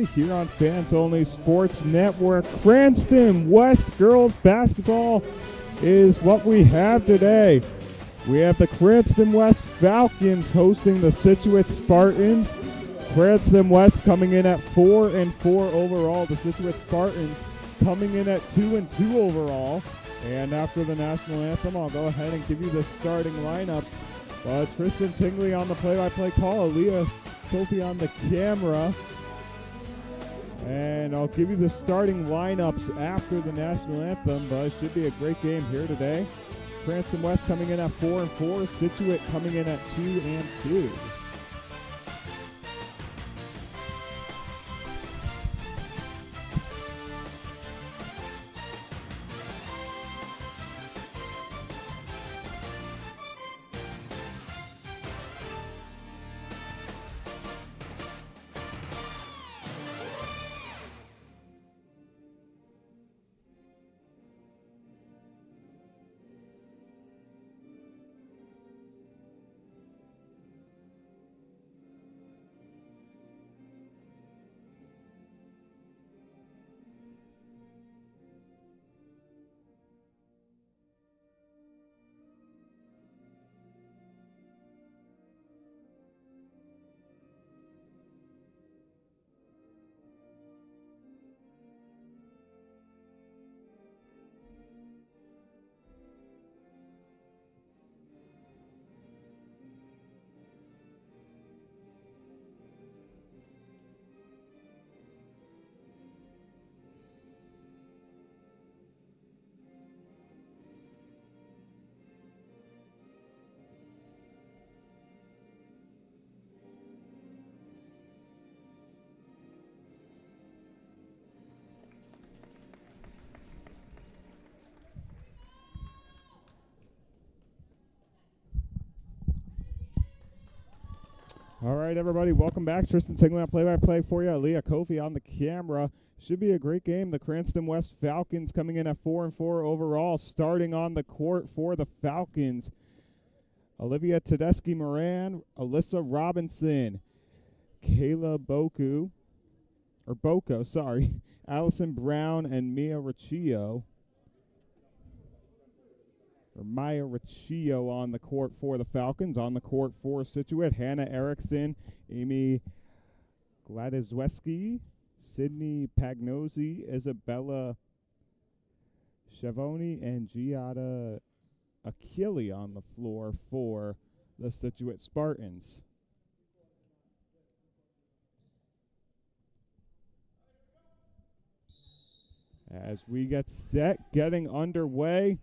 everybody, here on Fans Only Sports Network. Cranston West girls basketball is what we have today. We have the Cranston West Falcons hosting the Scituate Spartans. Cranston West coming in at 4-4 overall. The Scituate Spartans coming in at 2-2 overall. And after the national anthem, I'll go ahead and give you the starting lineup. Tristan Tingley on the play-by-play call, Aaliyah Kofi on the camera. And I'll give you the starting lineups after the national anthem, but it should be a great game here today. Cranston West coming in at 4-4, Scituate coming in at 2-2. All right, everybody, welcome back. Tristan Tingley on play-by-play for you. Aaliyah Kofi on the camera. Should be a great game. The Cranston West Falcons coming in at 4-4 overall. Starting on the court for the Falcons, Olivia Tedeschi-Moran, Alyssa Robinson, Kayla Boko, Allison Brown, and Maya Riccio on the court for the Falcons. On the court for Scituate, Hannah Erickson, Amy Gladizweski, Sydney Pagnozzi, Isabella Schiavone, and Giada Achille on the floor for the Scituate Spartans. As we get set, getting underway.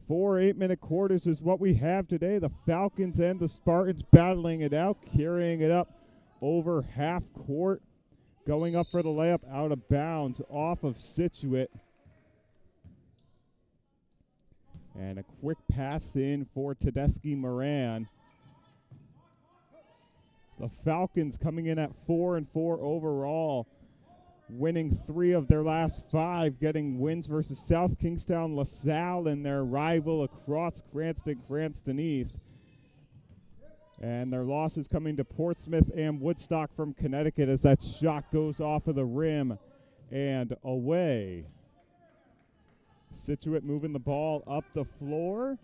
4 8-minute quarters is what we have today. The Falcons and the Spartans battling it out, carrying it up over half court, going up for the layup out of bounds off of Scituate. And a quick pass in for Tedeschi-Moran. The Falcons coming in at 4-4 overall, winning 3 of their last 5, getting wins versus South Kingstown, LaSalle, and their rival across Cranston East. And their losses coming to Portsmouth and Woodstock from Connecticut as that shot goes off of the rim and away. Scituate moving the ball up the floor.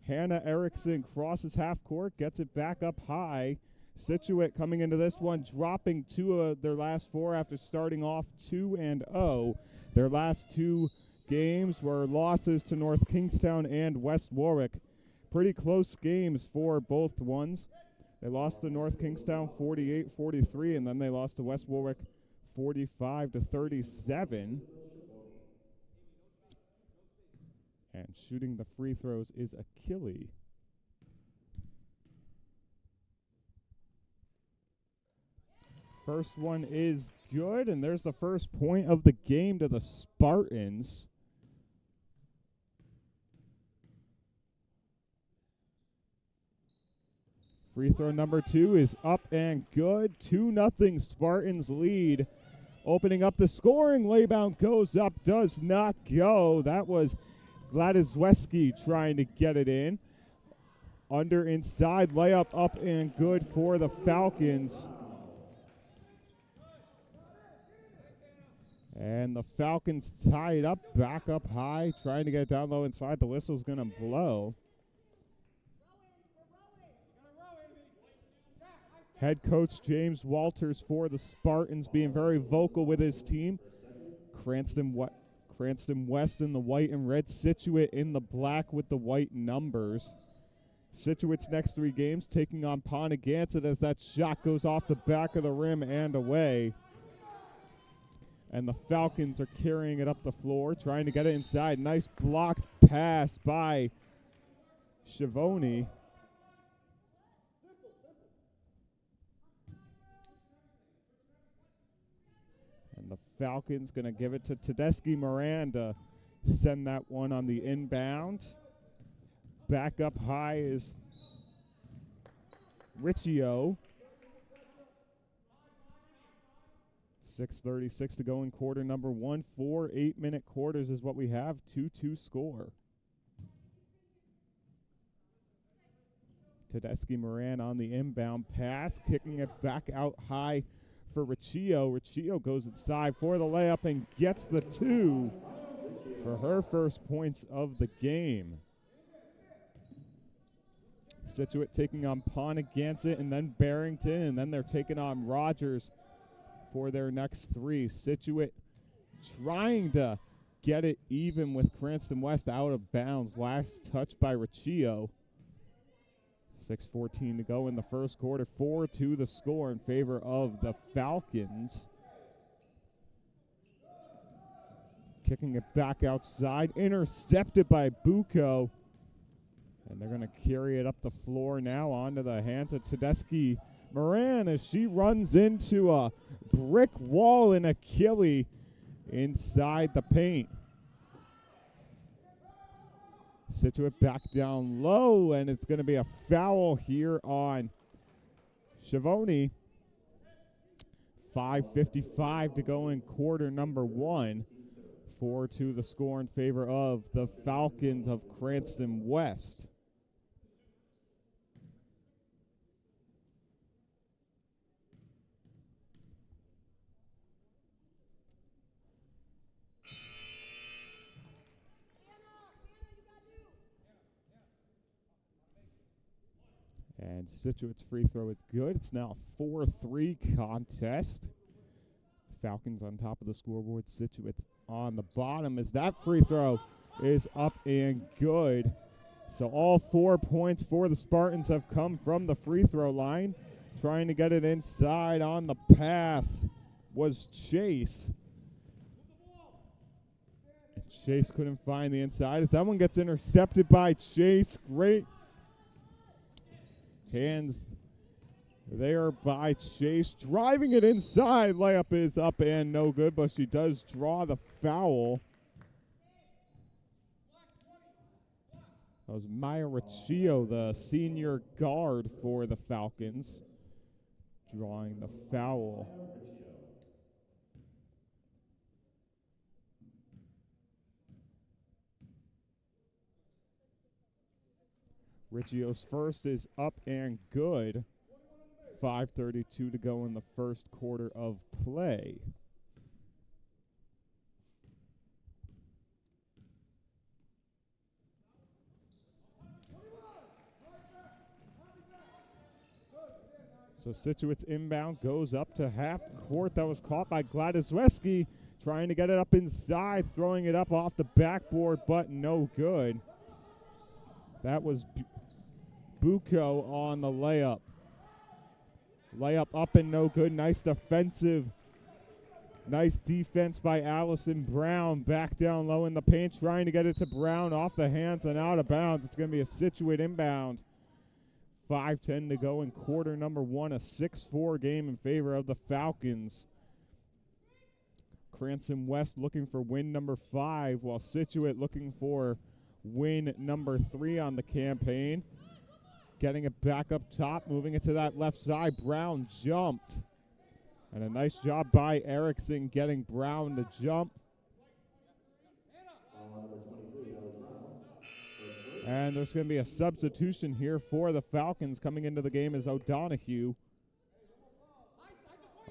Hannah Erickson crosses half court, gets it back up high. Scituate coming into this one, dropping 2 of their last 4 after starting off 2-0. Their last 2 games were losses to North Kingstown and West Warwick. Pretty close games for both ones. They lost to North Kingstown 48-43, and then they lost to West Warwick 45-37. And shooting the free throws is Achille. First one is good, and there's the first point of the game to the Spartans. Free throw number 2 is up and good. 2-0 Spartans lead. Opening up the scoring, laybound goes up, does not go. That was Gladizweski trying to get it in. Under inside layup up and good for the Falcons. And the Falcons tie it up, back up high, trying to get it down low inside. The whistle's going to blow. Head coach James Walters for the Spartans being very vocal with his team. Cranston West in the white and red, Scituate in the black with the white numbers. Scituate's next 3 games taking on Pontigansett as that shot goes off the back of the rim and away. And the Falcons are carrying it up the floor, trying to get it inside. Nice blocked pass by Schiavone. And the Falcons going to give it to Tedeschi Miranda. Send that one on the inbound. Back up high is Riccio. 6:36 to go in quarter number 1. 4 8-minute quarters is what we have. 2-2 score. Tedeschi Moran on the inbound pass, kicking it back out high for Riccio. Riccio goes inside for the layup and gets the 2 for her first points of the game. Scituate taking on Pontigansett and then Barrington, and then they're taking on Rogers for their next 3. Scituate trying to get it even with Cranston West out of bounds. Last touch by Riccio. 6:14 to go in the first quarter. 4-2 the score in favor of the Falcons. Kicking it back outside. Intercepted by Bucco. And they're going to carry it up the floor now onto the hands of Tedeschi Moran as she runs into a brick wall in Achille inside the paint. Scituate back down low, and it's going to be a foul here on Schiavone. 5:55 to go in quarter number 1. 4-2 the score in favor of the Falcons of Cranston West. And Scituate's free throw is good. It's now a 4-3 contest. Falcons on top of the scoreboard. Scituate on the bottom as that free throw is up and good. So all 4 points for the Spartans have come from the free throw line. Trying to get it inside on the pass was Chase. And Chase couldn't find the inside as that one gets intercepted by Chase. Great hands there by Chase. Driving it inside. Layup is up and no good, but she does draw the foul. That was Maya Riccio, the senior guard for the Falcons, drawing the foul. Riccio's first is up and good. 5:32 to go in the first quarter of play. So Scituate's inbound goes up to half court. That was caught by Gladysweski, trying to get it up inside, throwing it up off the backboard, but no good. That was Bucco on the layup. Layup up and no good. Nice defense by Allison Brown. Back down low in the paint, trying to get it to Brown off the hands and out of bounds. It's going to be a Scituate inbound. 5:10 to go in quarter number 1. A 6-4 game in favor of the Falcons. Cranston West looking for win number 5, while Scituate looking for win number 3 on the campaign. Getting it back up top, moving it to that left side. Brown jumped. And a nice job by Erickson getting Brown to jump. And there's going to be a substitution here for the Falcons. Coming into the game is O'Donohue.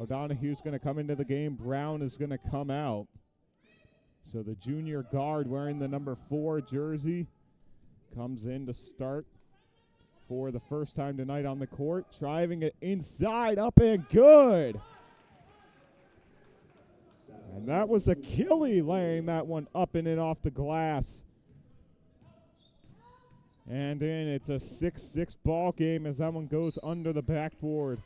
O'Donoghue's going to come into the game. Brown is going to come out. So the junior guard wearing the number 4 jersey comes in to start for the first time tonight on the court. Driving it inside, up and good. And that was Achille laying that one up and in off the glass. And in, it's a 6-6 ball game as that one goes under the backboard.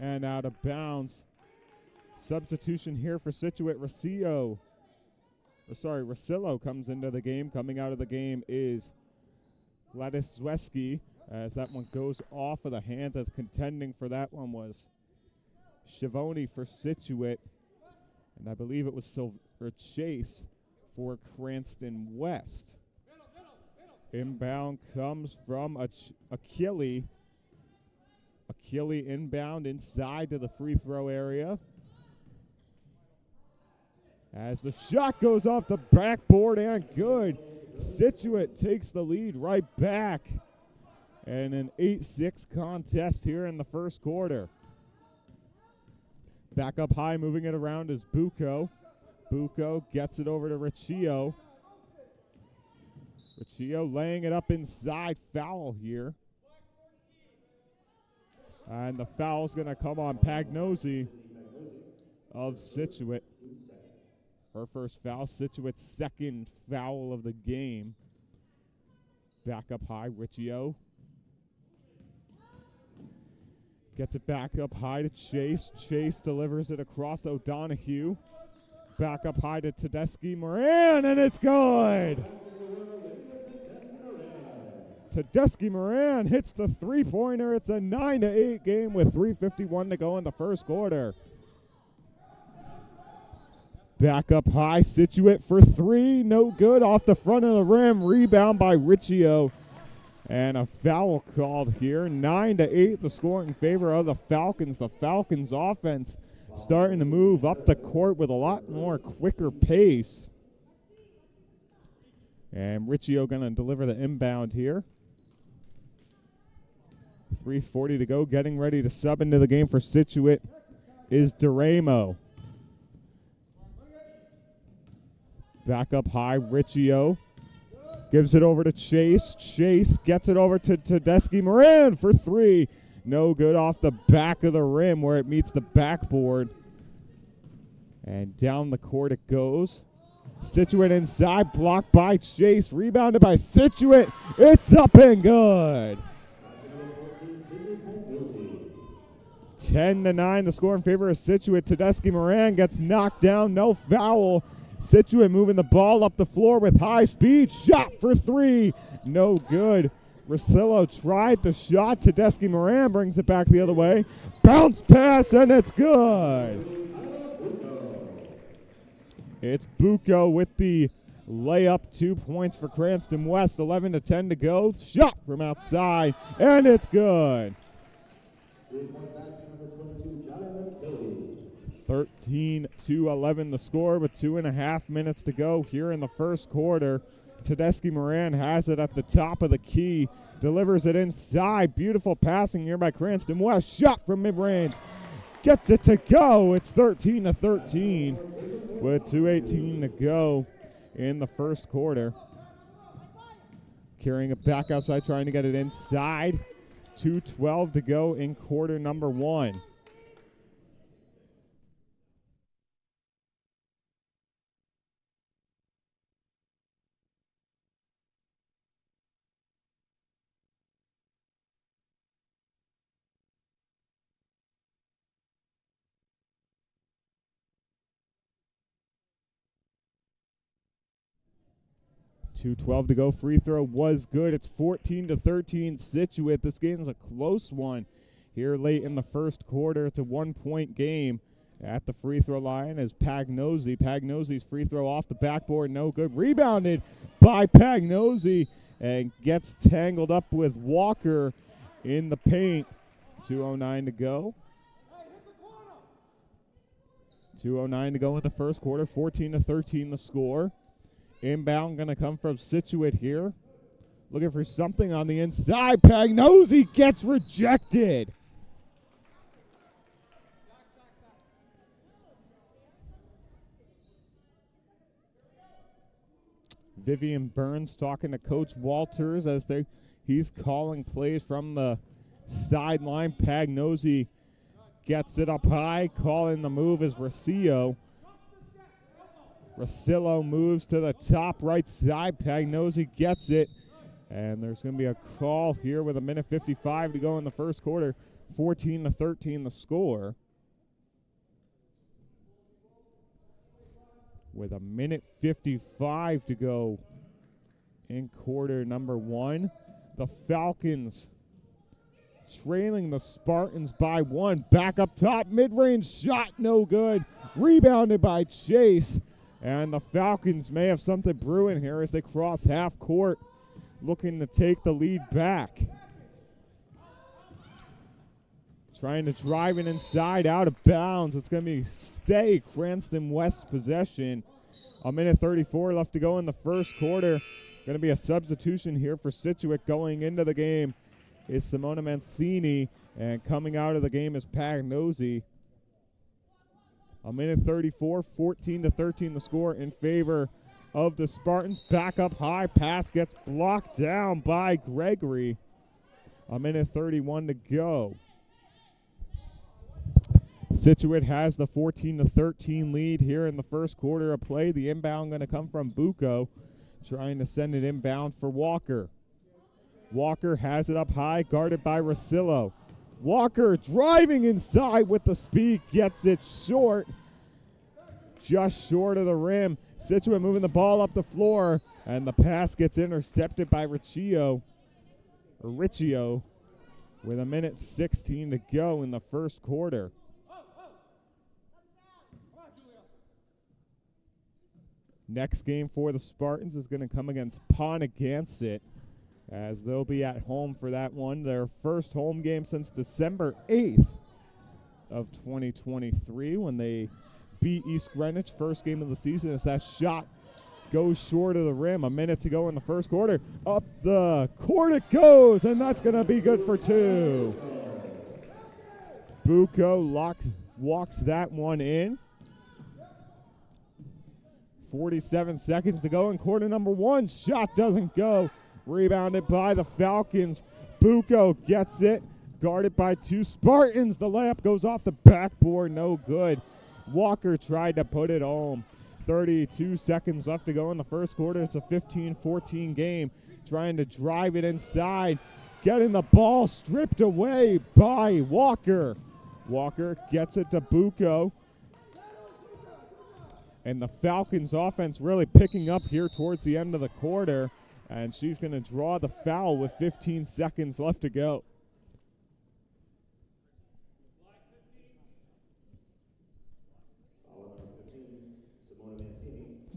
And out of bounds. Substitution here for Scituate. Rosillo comes into the game. Coming out of the game is Ladisweski as that one goes off of the hands. As contending for that one was Schiavone for Scituate. And I believe it was Chase for Cranston West. Inbound comes from Achille. Achille inbound inside to the free throw area. As the shot goes off the backboard and good. Scituate takes the lead right back. And an 8-6 contest here in the first quarter. Back up high, moving it around is Bucco. Bucco gets it over to Riccio. Riccio laying it up inside. Foul here. And the foul's going to come on Pagnozzi of Scituate. Her first foul, Scituate's second foul of the game. Back up high, Riccio. Gets it back up high to Chase. Chase delivers it across O'Donoghue. Back up high to Tedeschi Moran, and it's good! Tedeschi Moran hits the three-pointer. It's a 9-8 game with 3:51 to go in the first quarter. Back up high, Scituate for 3. No good off the front of the rim. Rebound by Riccio. And a foul called here. 9-8 the score in favor of the Falcons. The Falcons offense starting to move up the court with a lot more quicker pace. And Riccio going to deliver the inbound here. 3:40 to go. Getting ready to sub into the game for Scituate is Duramo. Back up high, Riccio. Gives it over to Chase. Chase gets it over to Tedeschi Moran for 3. No good off the back of the rim where it meets the backboard. And down the court it goes. Scituate inside, blocked by Chase. Rebounded by Scituate. It's up and good. 10-9 the score in favor of Scituate. Tedeschi Moran gets knocked down. No foul. Scituate moving the ball up the floor with high speed. Shot for 3. No good. Rosillo tried the shot. Tedeschi Moran brings it back the other way. Bounce pass, and it's good. It's Bucco with the layup. 2 points for Cranston West. 11-10 to go. Shot from outside, and it's good. 13-11 the score with 2.5 minutes to go here in the first quarter. Tedeschi Moran has it at the top of the key. Delivers it inside. Beautiful passing here by Cranston West. Shot from mid-range. Gets it to go. It's 13-13 with 2:18 to go in the first quarter. Carrying it back outside, trying to get it inside. 2:12 to go in quarter number 1. .212 to go. Free throw was good. It's 14-13 Scituate. This game is a close one here late in the first quarter. It's a 1-point game. At the free throw line is Pagnozzi. Pagnozzi's free throw off the backboard. No good. Rebounded by Pagnozzi and gets tangled up with Walker in the paint. 2:09 to go. 2:09 to go in the first quarter. 14-13 the score. Inbound going to come from Scituate here. Looking for something on the inside. Pagnozzi gets rejected. Vivian Burns talking to Coach Walters as he's calling plays from the sideline. Pagnosi gets it up high. Calling the move is Rosillo. Rosillo moves to the top right side. Pagnosi gets it. And there's going to be a call here with 1:55 to go in the first quarter. 14-13 the score. With 1:55 to go in quarter number one. The Falcons trailing the Spartans by 1. Back up top, mid-range shot, no good. Rebounded by Chase. And the Falcons may have something brewing here as they cross half court, looking to take the lead back. Trying to drive it inside, out of bounds. It's going to stay Cranston West possession. 1:34 left to go in the first quarter. Going to be a substitution here for Scituate. Going into the game is Simona Mancini, and coming out of the game is Pagnosi. 1:34, 14-13 the score in favor of the Spartans. Back up high, pass gets blocked down by Gregory. 1:31 to go. Scituate has the 14-13 lead here in the first quarter of play. The inbound going to come from Bucco, trying to send it inbound for Walker. Walker has it up high, guarded by Rosillo. Walker driving inside with the speed, gets it short, just short of the rim. Scituate moving the ball up the floor, and the pass gets intercepted by Riccio with 1:16 to go in the first quarter. Next game for the Spartans is going to come against Ponagansett, as they'll be at home for that one. Their first home game since December 8th of 2023 when they beat East Greenwich. First game of the season as that shot goes short of the rim. 1 minute to go in the first quarter. Up the court it goes, and that's going to be good for 2. Bucco walks that one in. 47 seconds to go in quarter number 1. Shot doesn't go. Rebounded by the Falcons. Bucco gets it. Guarded by 2 Spartans. The layup goes off the backboard. No good. Walker tried to put it home. 32 seconds left to go in the first quarter. It's a 15-14 game. Trying to drive it inside. Getting the ball stripped away by Walker. Walker gets it to Bucco. And the Falcons offense really picking up here towards the end of the quarter. And she's going to draw the foul with 15 seconds left to go.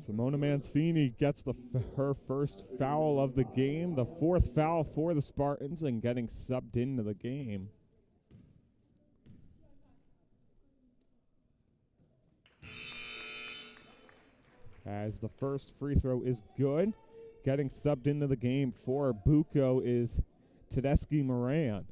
Simona Mancini gets her first foul of the game, the 4th foul for the Spartans, and getting subbed into the game. As the first free throw is good. Getting subbed into the game for Bucco is Tedeschi Moran.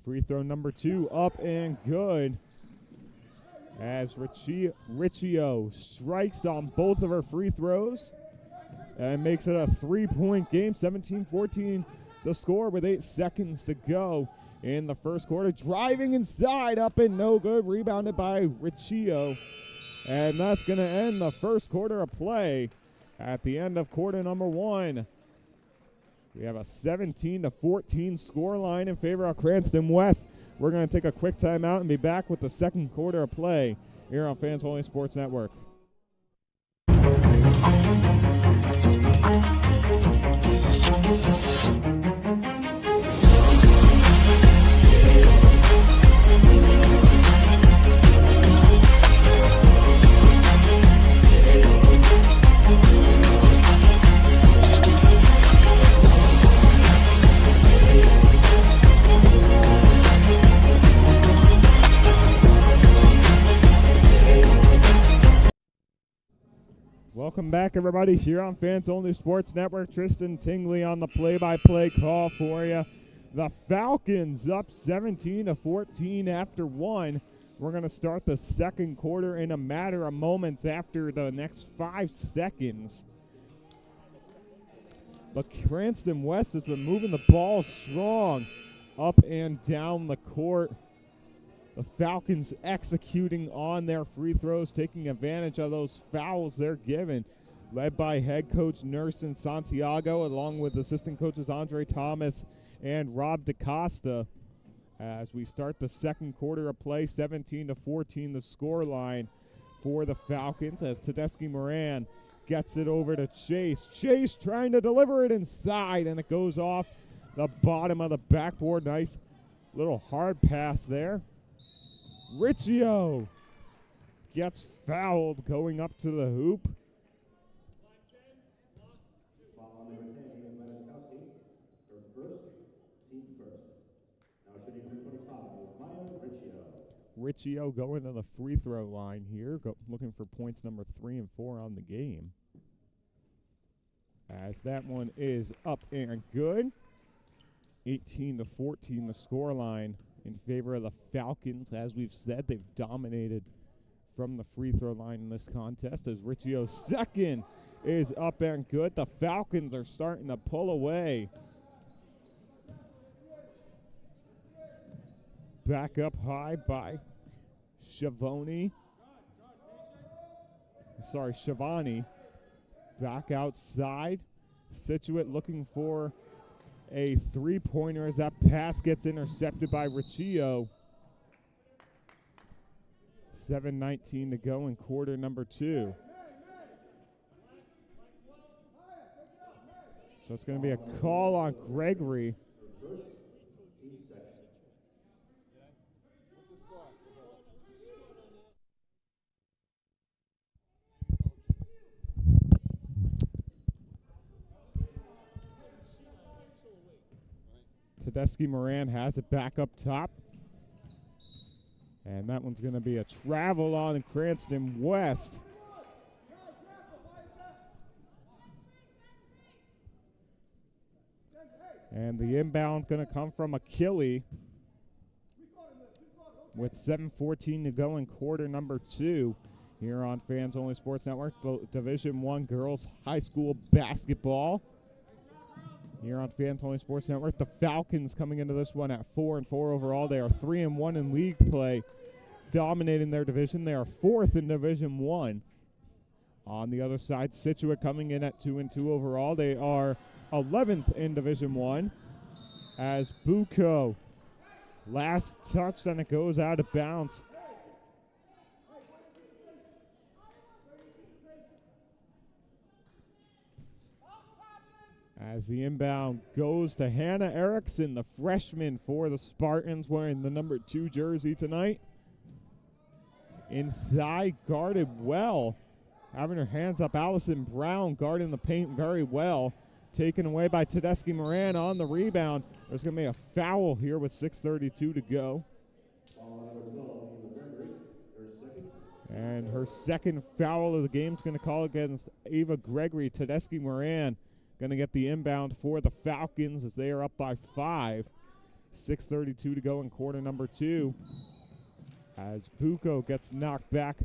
Free throw number 2 up and good. As Riccio strikes on both of her free throws and makes it a 3-point game. 17-14 the score with 8 seconds to go in the first quarter. Driving inside, up and no good. Rebounded by Riccio. And that's going to end the first quarter of play. At the end of quarter number 1, we have a 17-14 score line in favor of Cranston West. We're going to take a quick timeout and be back with the second quarter of play here on Fans Only Sports Network. Welcome back, everybody, here on Fans Only Sports Network. Tristan Tingley on the play-by-play call for you. The Falcons up 17-14 after 1. We're going to start the second quarter in a matter of moments after the next 5 seconds. But Cranston West has been moving the ball strong up and down the court. The Falcons executing on their free throws, taking advantage of those fouls they're given. Led by head coach Nerson Santiago, along with assistant coaches Andre Thomas and Rob DaCosta. As we start the second quarter of play, 17-14 the score line for the Falcons as Tedeschi Moran gets it over to Chase. Chase trying to deliver it inside, and it goes off the bottom of the backboard. Nice little hard pass there. Riccio gets fouled going up to the hoop. Riccio going to the free throw line here, looking for points number 3 and 4 on the game. As that one is up and good. 18-14 the score line in favor of the Falcons. As we've said, they've dominated from the free throw line in this contest as Riccio's second is up and good. The Falcons are starting to pull away. Back up high by Shavani. Back outside. Scituate looking for a three-pointer as that pass gets intercepted by Riccio. 7:19 to go in quarter number 2. So it's going to be a call on Gregory. Tedeschi Moran has it back up top. And that one's going to be a travel on Cranston West. And the inbound going to come from Achille with 7:14 to go in quarter number 2 here on Fans Only Sports Network. Division I girls high school basketball here on Fans Only Sports Network. The Falcons coming into this one at 4 and 4 overall. They are 3 and 1 in league play, dominating their division. They are 4th in Division I. On the other side, Scituate coming in at 2 and 2 overall. They are 11th in Division I. As Bucco, last touch, and it goes out of bounds. As the inbound goes to Hannah Erickson, the freshman for the Spartans, wearing the number 2 jersey tonight. Inside, guarded well. Having her hands up, Allison Brown guarding the paint very well. Taken away by Tedeschi Moran on the rebound. There's going to be a foul here with 6:32 to go. And her second foul of the game is going to call against Ava Gregory. Tedeschi Moran going to get the inbound for the Falcons as they are up by 5. 6:32 to go in quarter number 2. As Bucco gets knocked back.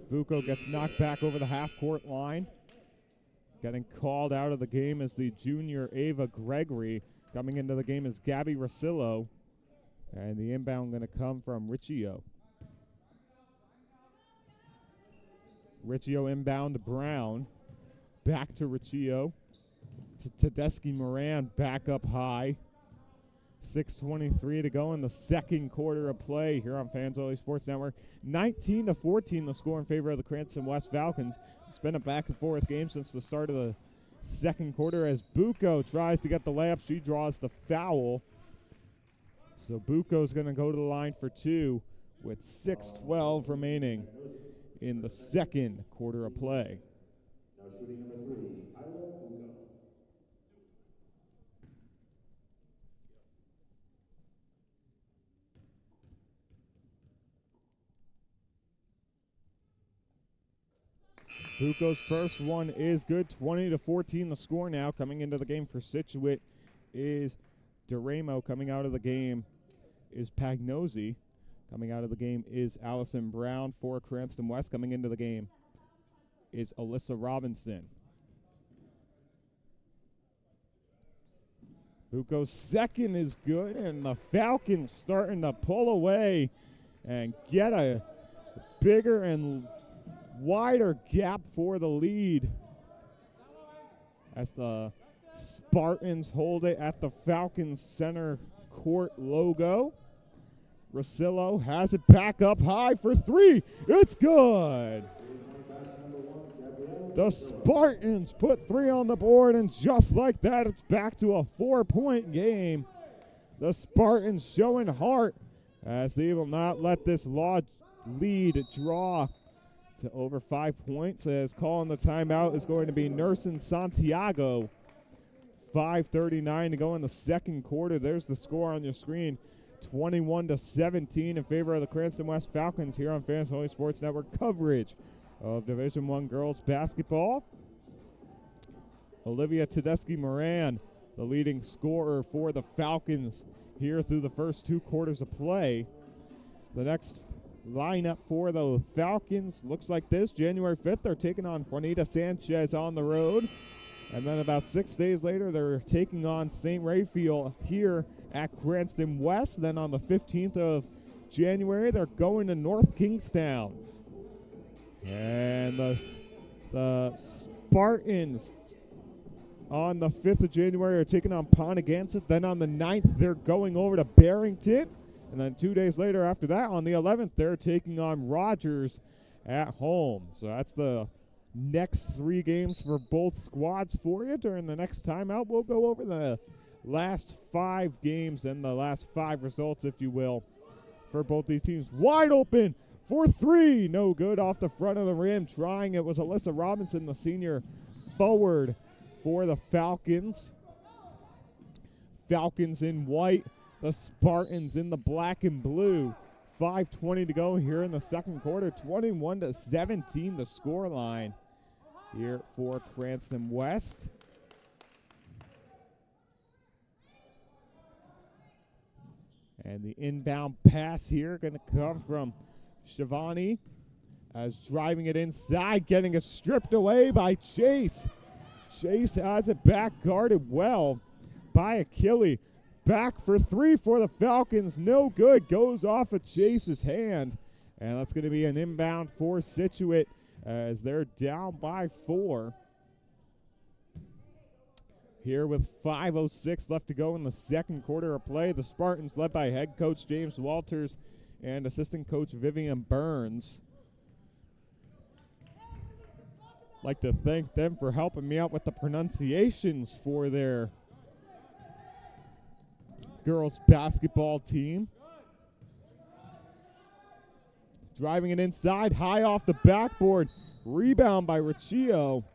Bucco gets knocked back over the half-court line. Getting called out of the game is the junior Ava Gregory. Coming into the game is Gabby Rosillo. And the inbound going to come from Riccio. Riccio inbound to Brown. Back to Riccio. To Tedeschi Moran back up high. 6:23 to go in the second quarter of play here on Fans Only Sports Network. 19-14 the score in favor of the Cranston West Falcons. It's been a back-and-forth game since the start of the second quarter as Bucco tries to get the layup. She draws the foul. So Bucco's going to go to the line for 2 with 6:12 remaining in the second quarter of play. Now shooting number 3, Kyla Bucco. Bucco's first one is good. 20-14 the score now. Coming into the game for Scituate is Duramo coming out of the game is Pagnosi. Coming out of the game is Allison Brown for Cranston West. Coming into the game is Alyssa Robinson. Buko's second is good, and the Falcons starting to pull away and get a bigger and wider gap for the lead as the Spartans hold it at the Falcons center court logo. Rosillo has it back up high for three. It's good. The Spartans put three on the board, and just like that, it's back to a 4-point game. The Spartans showing heart as they will not let this lead draw to over 5 points, as calling the timeout is going to be Nursing Santiago. 5:39 to go in the second quarter. There's the score on your screen. 21-17 in favor of the Cranston West Falcons here on Fans Only Sports Network coverage of Division I girls basketball. Olivia Tedeschi-Moran, the leading scorer for the Falcons here through the first 2 quarters of play. The next lineup for the Falcons looks like this. January 5th, they're taking on Juanita Sanchez on the road. And then about 6 days later, they're taking on St. Raphael here at Cranston West. Then on the 15th of January, they're going to North Kingstown. And the Spartans on the 5th of January are taking on Pontigansett. Then on the 9th, they're going over to Barrington. And then 2 days later after that, on the 11th, they're taking on Rogers at home. So that's the next 3 games for both squads for you. During the next timeout, we'll go over the last 5 games and the last 5 results, if you will, for both these teams. Wide open for 3. No good off the front of the rim. Trying it was Alyssa Robinson, the senior forward for the Falcons. Falcons in white, the Spartans in the black and blue. 5:20 to go here in the second quarter. 21-17 the score line here for Cranston West. And the inbound pass here going to come from Shivani as driving it inside, getting it stripped away by Chase. Chase has it back guarded well by Achille. Back for 3 for the Falcons. No good. Goes off of Chase's hand. And that's going to be an inbound for Scituate as they're down by 4. Here with 5:06 left to go in the second quarter of play. The Spartans led by head coach James Walters and assistant coach Vivian Burns. Like to thank them for helping me out with the pronunciations for their girls basketball team. Driving it inside, high off the backboard. Rebound by Riccio.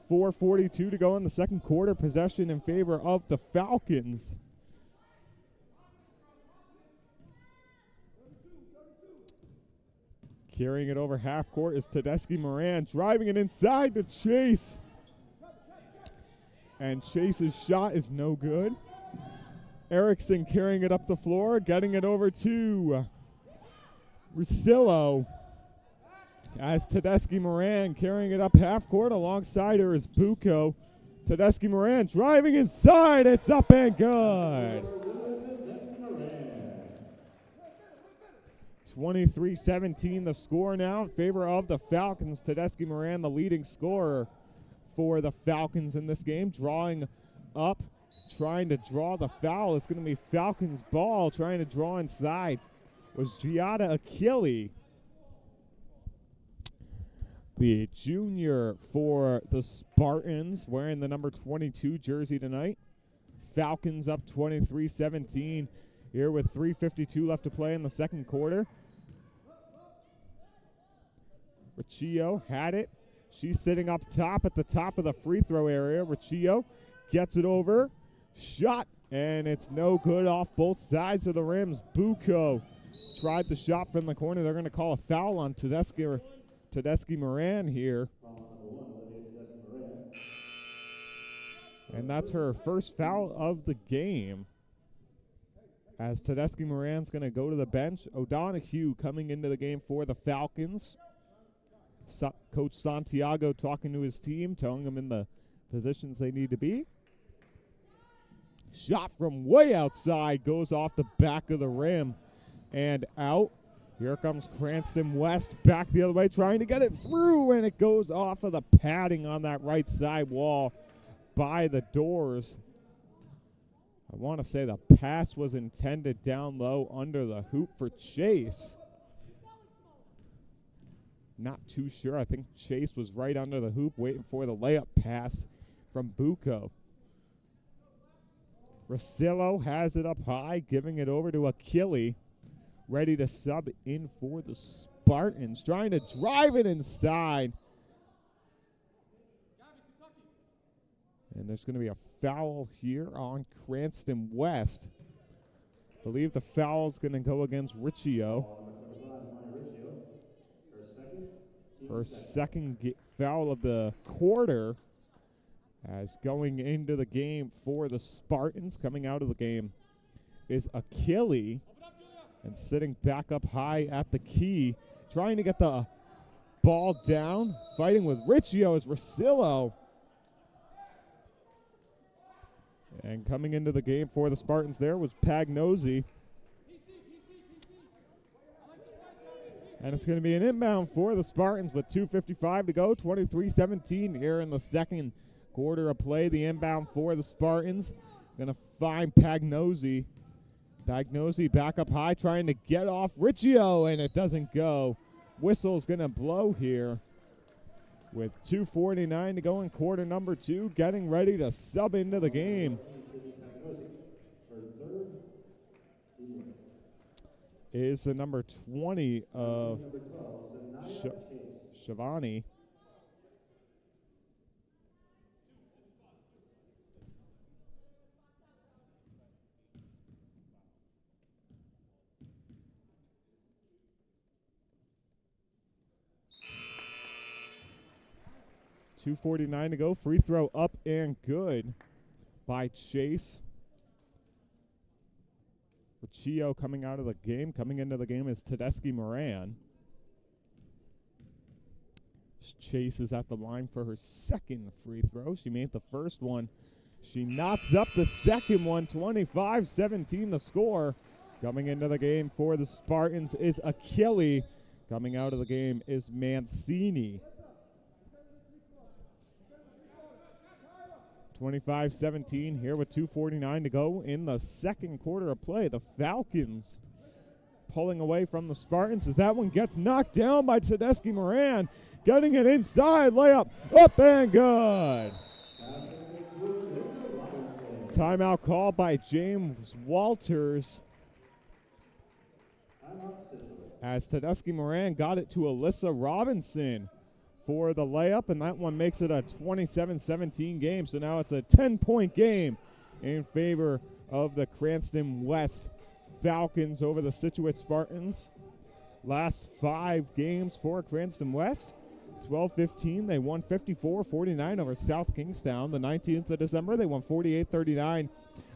4:42 to go in the second quarter. Possession in favor of the Falcons. Carrying it over half court is Tedeschi-Moran. Driving it inside to Chase. And Chase's shot is no good. Erickson carrying it up the floor, getting it over to Rosillo. As Tedeschi-Moran carrying it up half court. Alongside her is Buko. Tedeschi-Moran driving inside. It's up and good. 23-17 the score now in favor of the Falcons. Tedeschi-Moran, the leading scorer for the Falcons in this game. Drawing up, trying to draw the foul. It's going to be Falcons ball. Trying to draw inside was Giada Achille, the junior for the Spartans, wearing the number 22 jersey tonight. Falcons up 23-17 here with 3:52 left to play in the second quarter. Riccio had it. She's sitting up top at the top of the free throw area. Riccio gets it over. Shot, and it's no good off both sides of the rims. Buko tried the shot from the corner. They're going to call a foul on Tedeschi-Moran here. And that's her first foul of the game. As Tedeschi Moran's going to go to the bench, O'Donohue coming into the game for the Falcons. Coach Santiago talking to his team, telling them in the positions they need to be. Shot from way outside, goes off the back of the rim and out. Here comes Cranston West back the other way, trying to get it through, and it goes off of the padding on that right side wall by the doors. I want to say the pass was intended down low under the hoop for Chase. Not too sure. I think Chase was right under the hoop waiting for the layup pass from Bucco. Rosillo has it up high, giving it over to Achille. Ready to sub in for the Spartans. Trying to drive it inside. And there's going to be a foul here on Cranston West. I believe the foul's going to go against Riccio. Her second foul of the quarter, as going into the game for the Spartans. Coming out of the game is Achille, and sitting back up high at the key, trying to get the ball down. Fighting with Riccio is Rosillo. And coming into the game for the Spartans there was Pagnosi. And it's going to be an inbound for the Spartans with 2:55 to go, 23-17 here in the second quarter of play. The inbound for the Spartans. Going to find Pagnosi. Pagnosi back up high, trying to get off Riccio, and it doesn't go. Whistle's going to blow here with 2:49 to go in quarter number 2, getting ready to sub into the game. Is the number 20 of Shivani. .249 to go. Free throw up and good by Chase. Riccio coming out of the game. Coming into the game is Tedeschi Moran. Chase is at the line for her second free throw. She made the first one. She knocks up the second one. 25-17 the score. Coming into the game for the Spartans is Achille. Coming out of the game is Mancini. 25-17 here with 2:49 to go in the second quarter of play. The Falcons pulling away from the Spartans as that one gets knocked down by Tedeschi Moran. Getting it inside, layup up and good. Timeout called by James Walters as Tedeschi Moran got it to Alyssa Robinson for the layup, and that one makes it a 27-17 game. So now it's a 10-point game in favor of the Cranston West Falcons over the Scituate Spartans. Last 5 games for Cranston West. 12-15, they won 54-49 over South Kingstown. The 19th of December, they won 48-39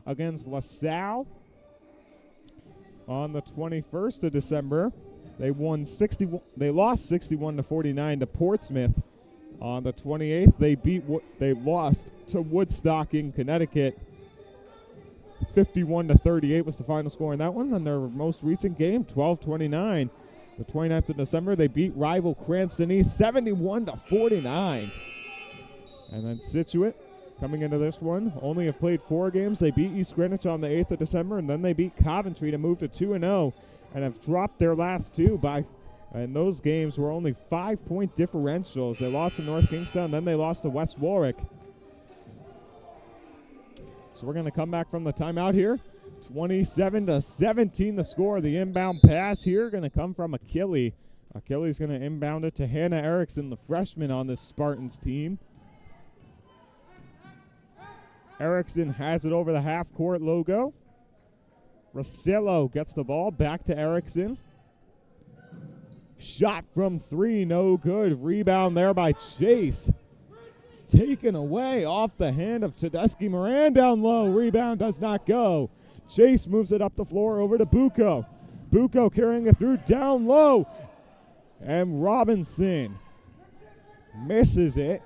against LaSalle. On the 21st of December, they lost 61-49 to Portsmouth. On the 28th, they lost to Woodstock in Connecticut. 51-38 was the final score in that one. And their most recent game, 12-29. The 29th of December, they beat rival Cranston East 71-49. And then Scituate, coming into this one, only have played 4 games. They beat East Greenwich on the 8th of December, and then they beat Coventry to move to 2-0. And have dropped their last 2 and those games were only 5-point differentials. They lost to North Kingstown, then they lost to West Warwick. So we're going to come back from the timeout here. 27-17 the score. The inbound pass here going to come from Achille. Achille's going to inbound it to Hannah Erickson, the freshman on this Spartans team. Erickson has it over the half-court logo. Rosillo gets the ball back to Erickson. Shot from 3, no good. Rebound there by Chase. Taken away off the hand of Tedeschi Moran down low. Rebound does not go. Chase moves it up the floor over to Bucco. Bucco carrying it through down low. And Robinson misses it.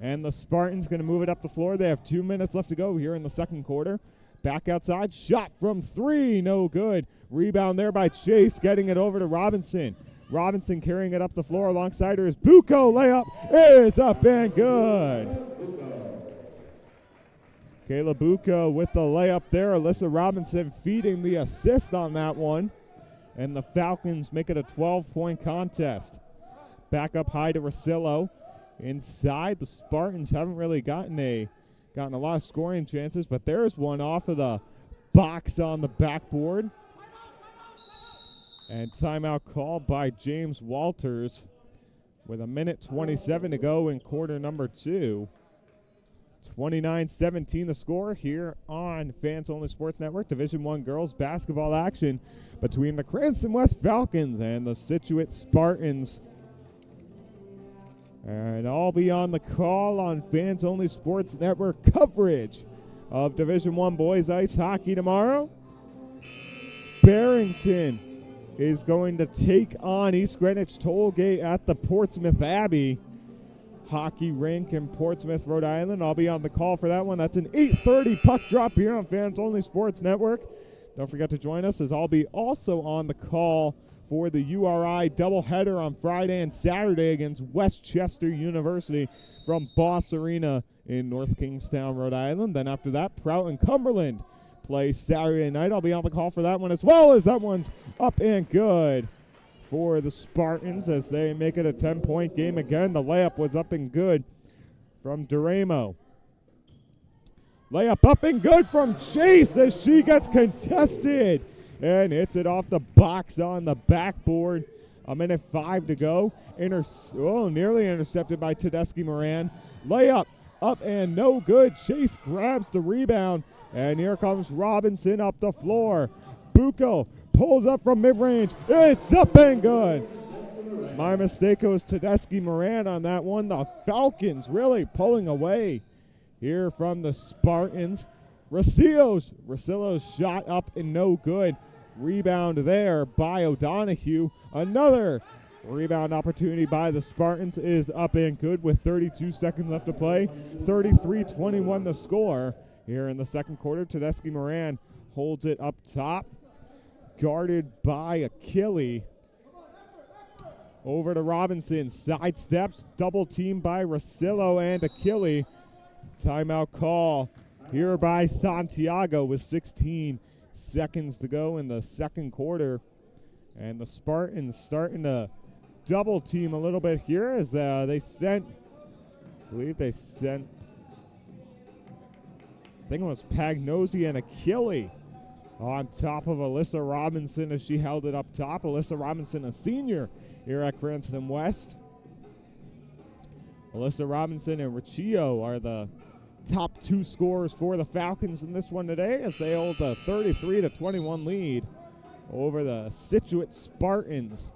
And the Spartans going to move it up the floor. They have 2 minutes left to go here in the second quarter. Back outside, shot from three, no good. Rebound there by Chase, getting it over to Robinson. Robinson carrying it up the floor alongside her is Bucco. Layup is up and good. Kayla Bucco with the layup there. Alyssa Robinson feeding the assist on that one. And the Falcons make it a 12-point contest. Back up high to Rosillo. Inside, the Spartans haven't really gotten a lot of scoring chances, but there's one off of the box on the backboard. And timeout called by James Walters with 1:27 to go in quarter number 2. 29-17 the score here on Fans Only Sports Network. Division I girls basketball action between the Cranston West Falcons and the Scituate Spartans. And I'll be on the call on Fans Only Sports Network coverage of Division I boys ice hockey tomorrow. Barrington is going to take on East Greenwich Tollgate at the Portsmouth Abbey hockey rink in Portsmouth, Rhode Island. I'll be on the call for that one. That's an 8:30 puck drop here on Fans Only Sports Network. Don't forget to join us, as I'll be also on the call for the URI doubleheader on Friday and Saturday against Westchester University from Boss Arena in North Kingstown, Rhode Island. Then after that, Prout and Cumberland play Saturday night. I'll be on the call for that one as well, as that one's up and good for the Spartans as they make it a 10-point game again. The layup was up and good from Duramo. Layup up and good from Chase as she gets contested and hits it off the box on the backboard. 1:05 to go. Nearly intercepted by Tedeschi Moran. Layup up and no good. Chase grabs the rebound, and here comes Robinson up the floor. Bucco pulls up from mid-range. It's up and good. My mistake, it was Tedeschi Moran on that one. The Falcons really pulling away here from the Spartans. Rosillo's shot up and no good. Rebound there by O'Donohue. Another rebound opportunity by the Spartans is up and good with 32 seconds left to play. 33-21 the score here in the second quarter. Tedeschi Moran holds it up top, guarded by Achille. Over to Robinson, sidesteps, double team by Rosillo and Achille. Timeout call here by Santiago with 16 seconds to go in the second quarter. And the Spartans starting to double team a little bit here as they sent, I believe they sent, I think it was Pagnosi and Achille on top of Alyssa Robinson as she held it up top. Alyssa Robinson, a senior here at Cranston West. Alyssa Robinson and Riccio are the top two scorers for the Falcons in this one today as they hold a 33-21 lead over the Scituate Spartans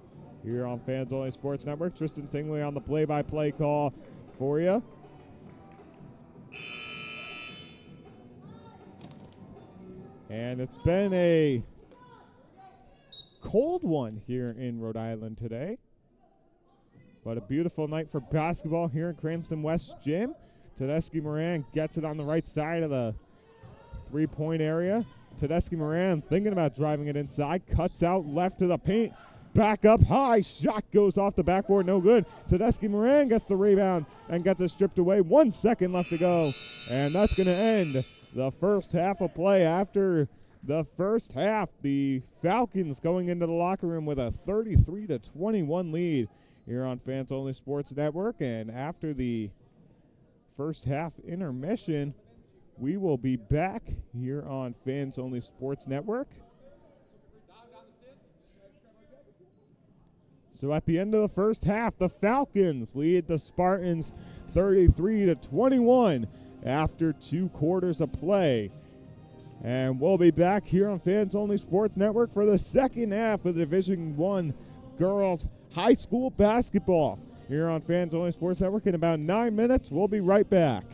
here on Fans Only Sports Network. Tristan Tingley on the play-by-play call for you. And it's been a cold one here in Rhode Island today, but a beautiful night for basketball here in Cranston West Gym. Tedeschi Moran gets it on the right side of the three-point area. Tedeschi Moran thinking about driving it inside, cuts out left to the paint, back up high, shot goes off the backboard, no good. Tedeschi Moran gets the rebound and gets it stripped away. 1 second left to go, and that's going to end the first half of play. After the first half, the Falcons going into the locker room with a 33-21 lead here on Fans Only Sports Network. And after the first half intermission, we will be back here on Fans Only Sports Network. So at the end of the first half, the Falcons lead the Spartans 33-21 after 2 quarters of play. And we'll be back here on Fans Only Sports Network for the second half of Division I girls high school basketball here on Fans Only Sports Network in about 9 minutes. We'll be right back.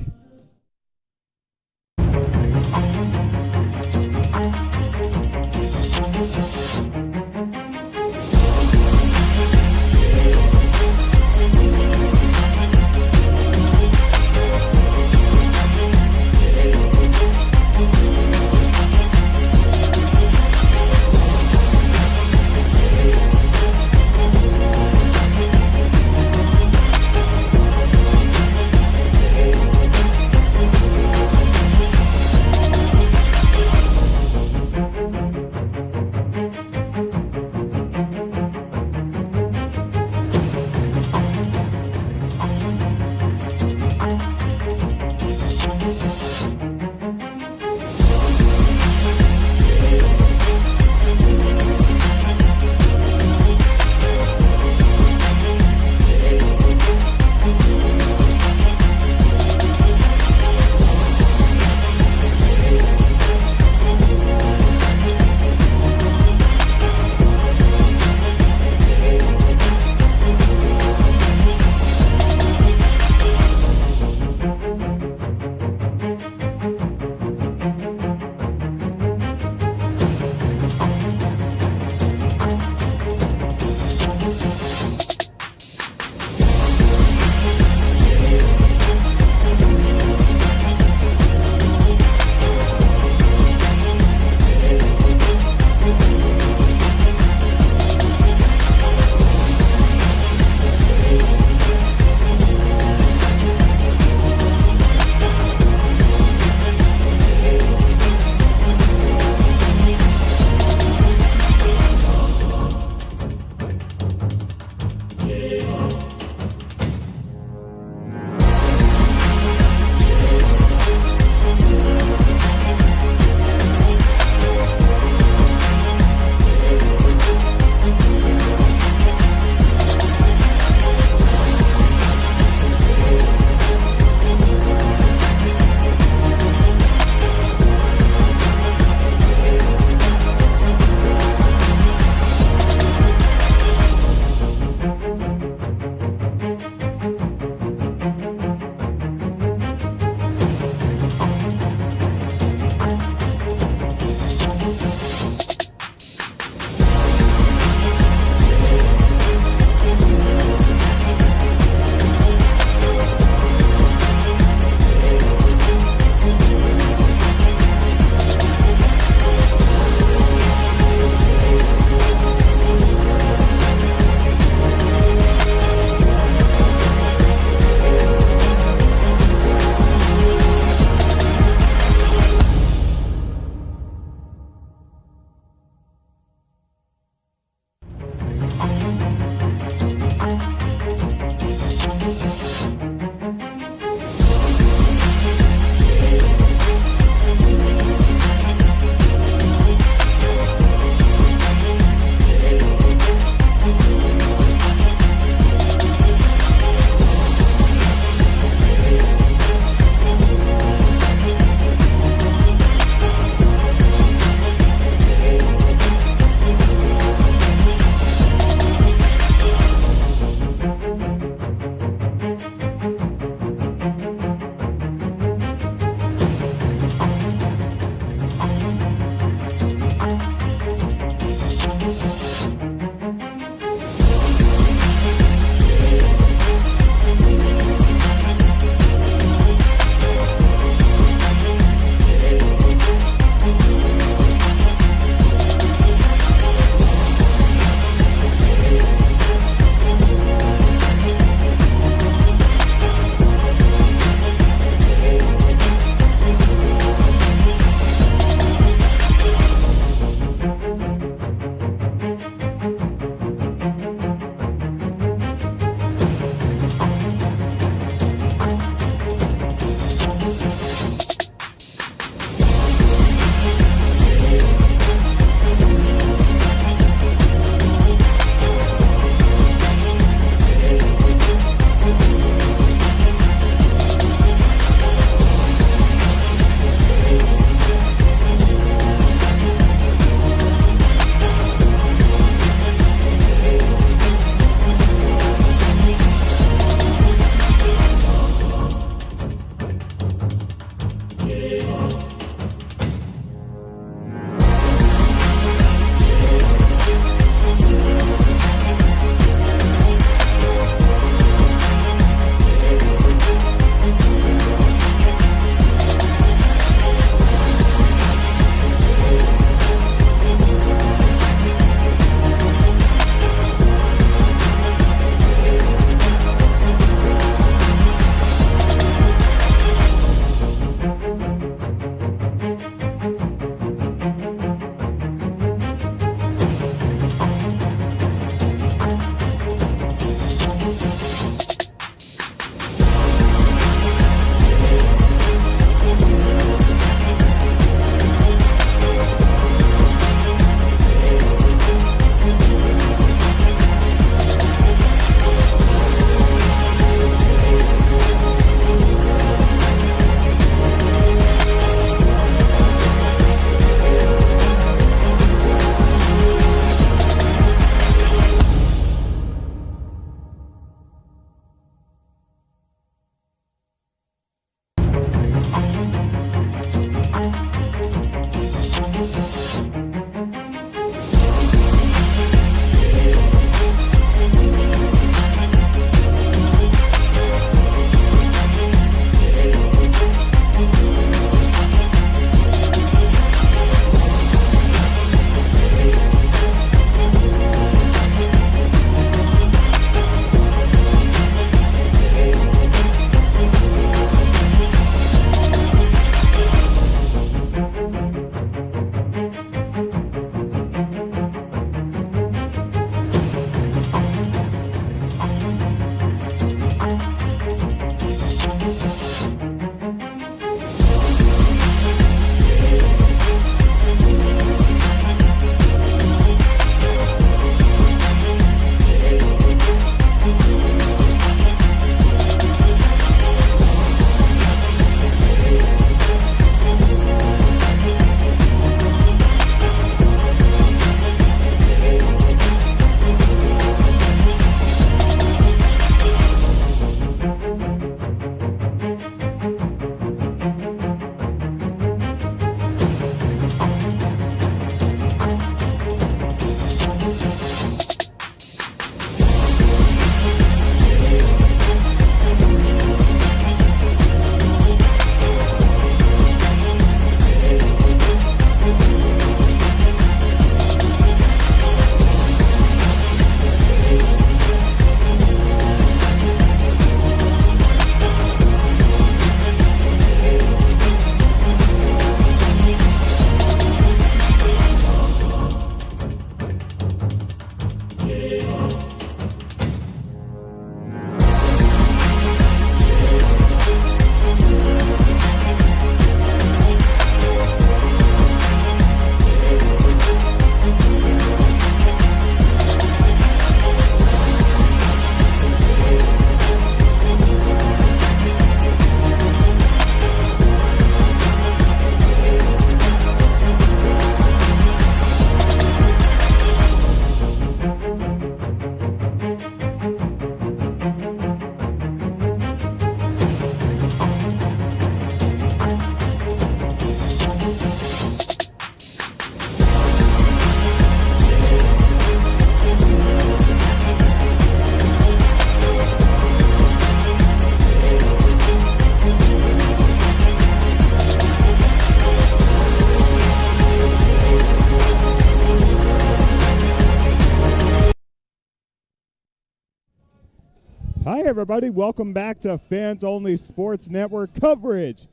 Hi, everybody. Welcome back to Fans Only Sports Network coverage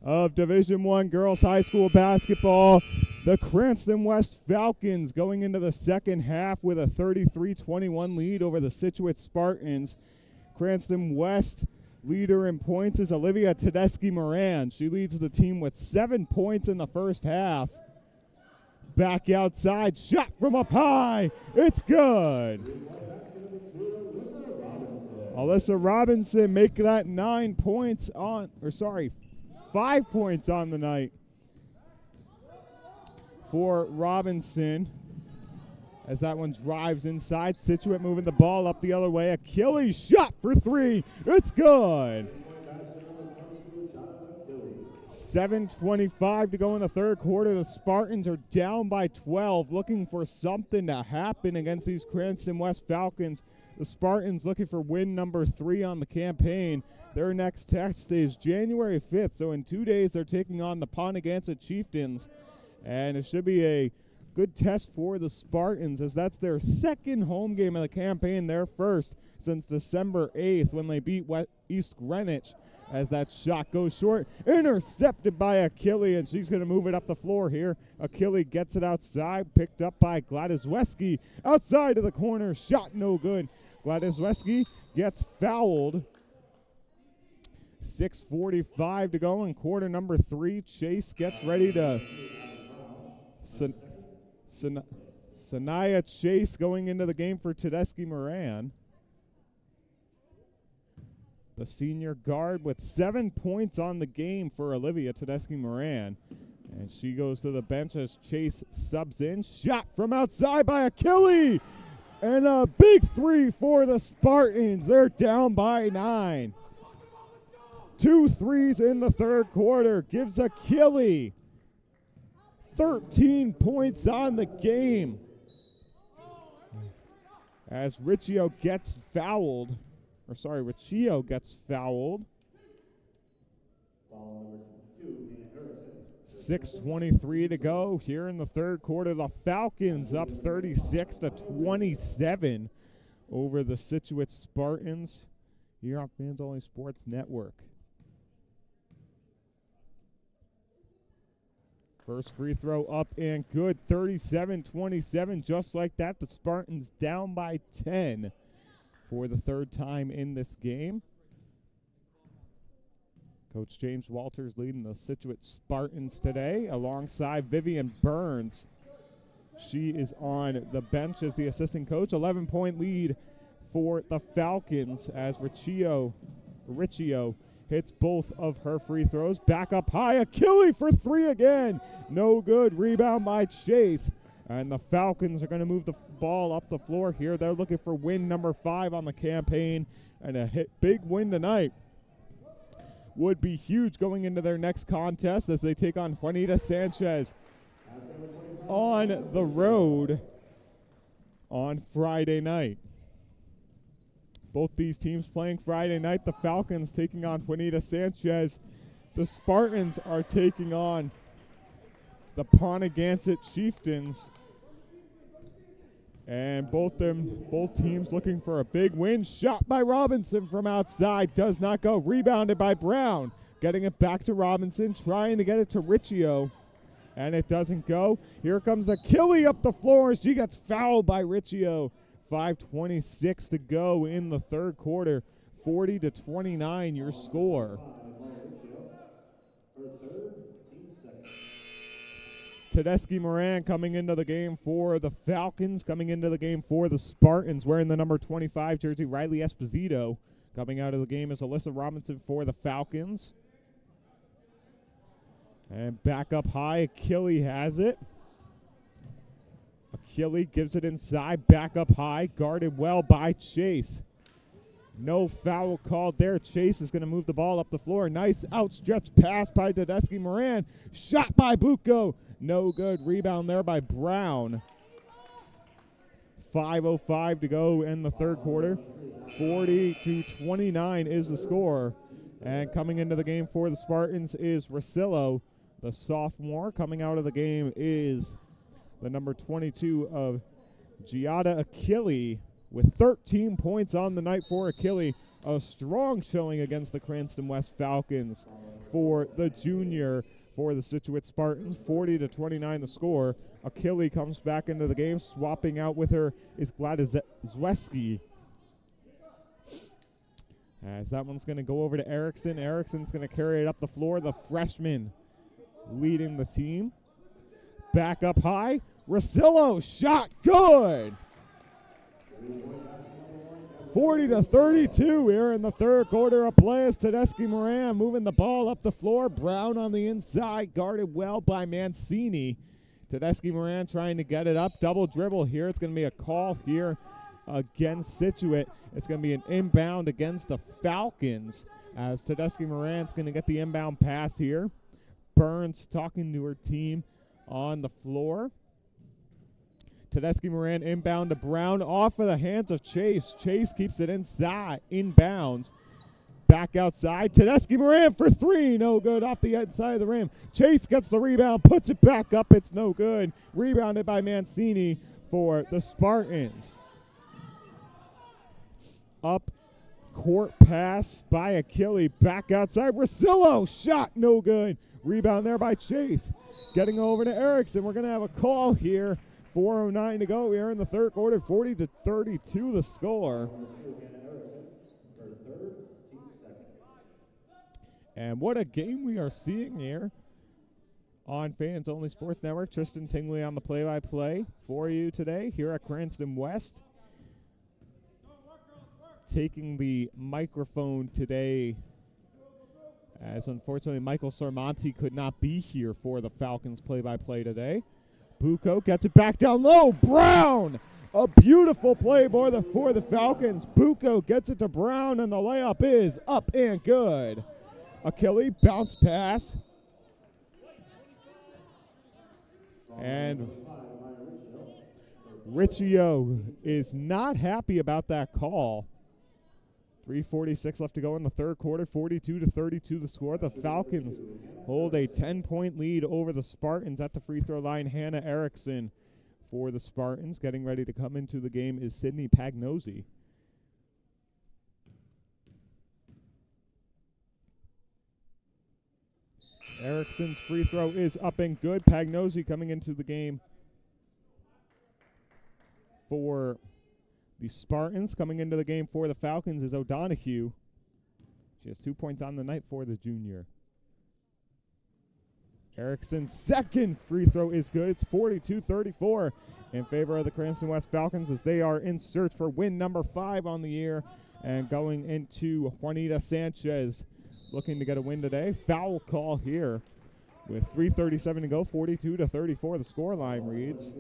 of Division I girls high school basketball. The Cranston West Falcons going into the second half with a 33-21 lead over the Scituate Spartans. Cranston West leader in points is Olivia Tedeschi-Moran. She leads the team with 7 points in the first half. Back outside, shot from up high. It's good. Alyssa Robinson make that 5 points on the night for Robinson. As that one drives inside, Scituate moving the ball up the other way. Achilles shot for 3. It's good. 7:25 to go in the third quarter. The Spartans are down by 12, looking for something to happen against these Cranston West Falcons. The Spartans looking for win number 3 on the campaign. Their next test is January 5th, so in 2 days they're taking on the Ponagansett Chieftains. And it should be a good test for the Spartans, as that's their second home game of the campaign, their first since December 8th when they beat East Greenwich. As that shot goes short, intercepted by Achilles, and she's going to move it up the floor here. Achilles gets it outside, picked up by Gladysweski. Outside of the corner, shot no good. Gladysweski gets fouled. 6:45 to go in quarter number 3. Chase gets ready to... Sanaya Chase going into the game for Tedeschi-Moran. The senior guard with 7 points on the game for Olivia Tedeschi-Moran. And she goes to the bench as Chase subs in. Shot from outside by Achilles. And a big 3 for the Spartans. They're down by 9. 2 threes in the third quarter. Gives Achilles 13 points on the game. As Riccio gets fouled. Riccio gets fouled. 6:23 to go here in the third quarter. The Falcons up 36-27 over the Scituate Spartans here on Fans Only Sports Network. First free throw up and good. 37-27. Just like that, the Spartans down by 10. For the third time in this game. Coach James Walters leading the Scituate Spartans today alongside Vivian Burns. She is on the bench as the assistant coach. 11-point lead for the Falcons as Riccio hits both of her free throws. Back up high. Achilles for 3 again. No good. Rebound by Chase. And the Falcons are going to move the ball up the floor here. They're looking for win number 5 on the campaign. And a big win tonight would be huge going into their next contest as they take on Juanita Sanchez on the road on Friday night. Both these teams playing Friday night. The Falcons taking on Juanita Sanchez. The Spartans are taking on the Ponagansett Chieftains. And both teams looking for a big win. Shot by Robinson from outside. Does not go. Rebounded by Brown. Getting it back to Robinson. Trying to get it to Riccio. And it doesn't go. Here comes Achilles up the floor. She gets fouled by Riccio. 5:26 to go in the third quarter. 40-29 your score. Tedeschi-Moran coming into the game for the Falcons. Coming into the game for the Spartans, wearing the number 25 jersey, Riley Esposito. Coming out of the game is Alyssa Robinson for the Falcons. And back up high, Achilles has it. Achilles gives it inside, back up high, guarded well by Chase. No foul called there. Chase is going to move the ball up the floor. Nice outstretched pass by Tedeschi-Moran. Shot by Bucco. No good. Rebound there by Brown. 5:05 to go in the third quarter. 40-29 is the score. And coming into the game for the Spartans is Rosillo, the sophomore. Coming out of the game is the number 22 of Giada Achilles with 13 points on the night for Achilles. a strong showing against the Cranston West Falcons for the junior for the Scituate Spartans. 40-29 the score. Achille comes back into the game. Swapping out with her is Gladizweski. As that one's going to go over to Erickson. Erickson's going to carry it up the floor. The freshman leading the team. Back up high. Rosillo, shot good. 40-32 here in the third quarter of play as Tedeschi Moran moving the ball up the floor. Brown on the inside, guarded well by Mancini. Tedeschi Moran trying to get it up. Double dribble here. It's going to be a call here against Scituate. It's going to be an inbound against the Falcons as Tedeschi Moran's going to get the inbound pass here. Burns talking to her team on the floor. Tedeschi Moran inbound to Brown, off of the hands of Chase. Chase keeps it inside, inbounds. Back outside, Tedeschi Moran for three, no good, off the inside of the rim. Chase gets the rebound, puts it back up, it's no good. Rebounded by Mancini for the Spartans. Up court pass by Achille, back outside, Rosillo, shot no good. Rebound there by Chase. Getting over to Erickson, we're going to have a call here. 4:09 to go here in the third quarter. 40-32 the score. And what a game we are seeing here on Fans Only Sports Network. Tristan Tingley on the play-by-play for you today here at Cranston West. Taking the microphone today, as unfortunately Michael Sarmonti could not be here for the Falcons play-by-play today. Bucco gets it back down low. Brown! A beautiful play for the Falcons. Bucco gets it to Brown, and the layup is up and good. Achille, bounce pass. And Riccio is not happy about that call. 3:46 left to go in the third quarter. 42-32 the score. The Falcons hold a 10-point lead over the Spartans at the free throw line. Hannah Erickson for the Spartans. Getting ready to come into the game is Sydney Pagnosi. Erickson's free throw is up and good. Pagnosi coming into the game for the Spartans. Coming into the game for the Falcons is O'Donohue. She has 2 points on the night for the junior. Erickson's second free throw is good. It's 42-34 in favor of the Cranston West Falcons as they are in search for win number 5 on the year. And going into Juanita Sanchez looking to get a win today. Foul call here with 3:37 to go. 42-34 the scoreline reads.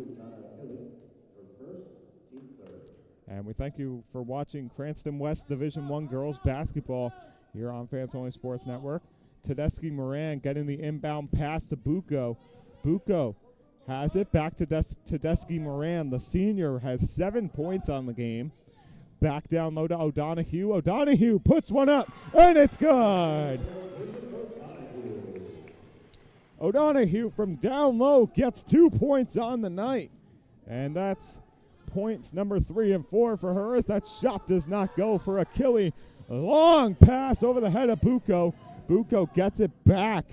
And we thank you for watching Cranston West Division I girls basketball here on Fans Only Sports Network. Tedeschi Moran getting the inbound pass to Bucco. Bucco has it back to Tedeschi Moran. The senior has 7 points on the game. Back down low to O'Donohue. O'Donohue puts one up, and it's good. O'Donohue from down low gets 2 points on the night. And that's points number 3 and 4 for her as that shot does not go for Achille. Long pass over the head of Bucco. Bucco gets it back.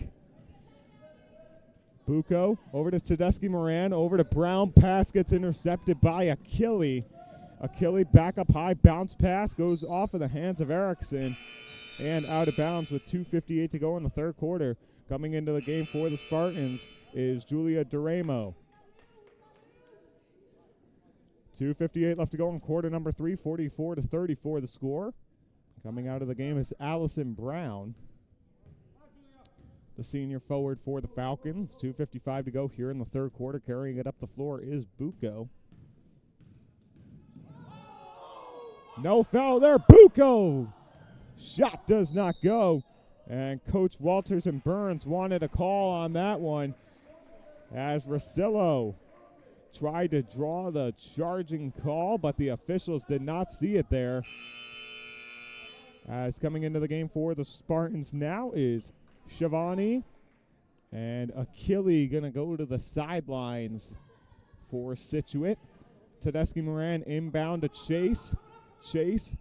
Bucco over to Tedeschi Moran, over to Brown. Pass gets intercepted by Achille. Achille back up high, bounce pass goes off of the hands of Erickson and out of bounds with 2:58 to go in the third quarter. Coming into the game for the Spartans is Julia Duramo. 2:58 left to go in quarter number 3, 44-34 the score. Coming out of the game is Allison Brown, the senior forward for the Falcons. 2:55 to go here in the third quarter. Carrying it up the floor is Bucco. No foul there. Bucco! Shot does not go. And Coach Walters and Burns wanted a call on that one as Rosillo tried to draw the charging call, but the officials did not see it there. As coming into the game for the Spartans now is Shivani. And Achille going to go to the sidelines for Scituate. Tedeschi Moran inbound to Chase. Chase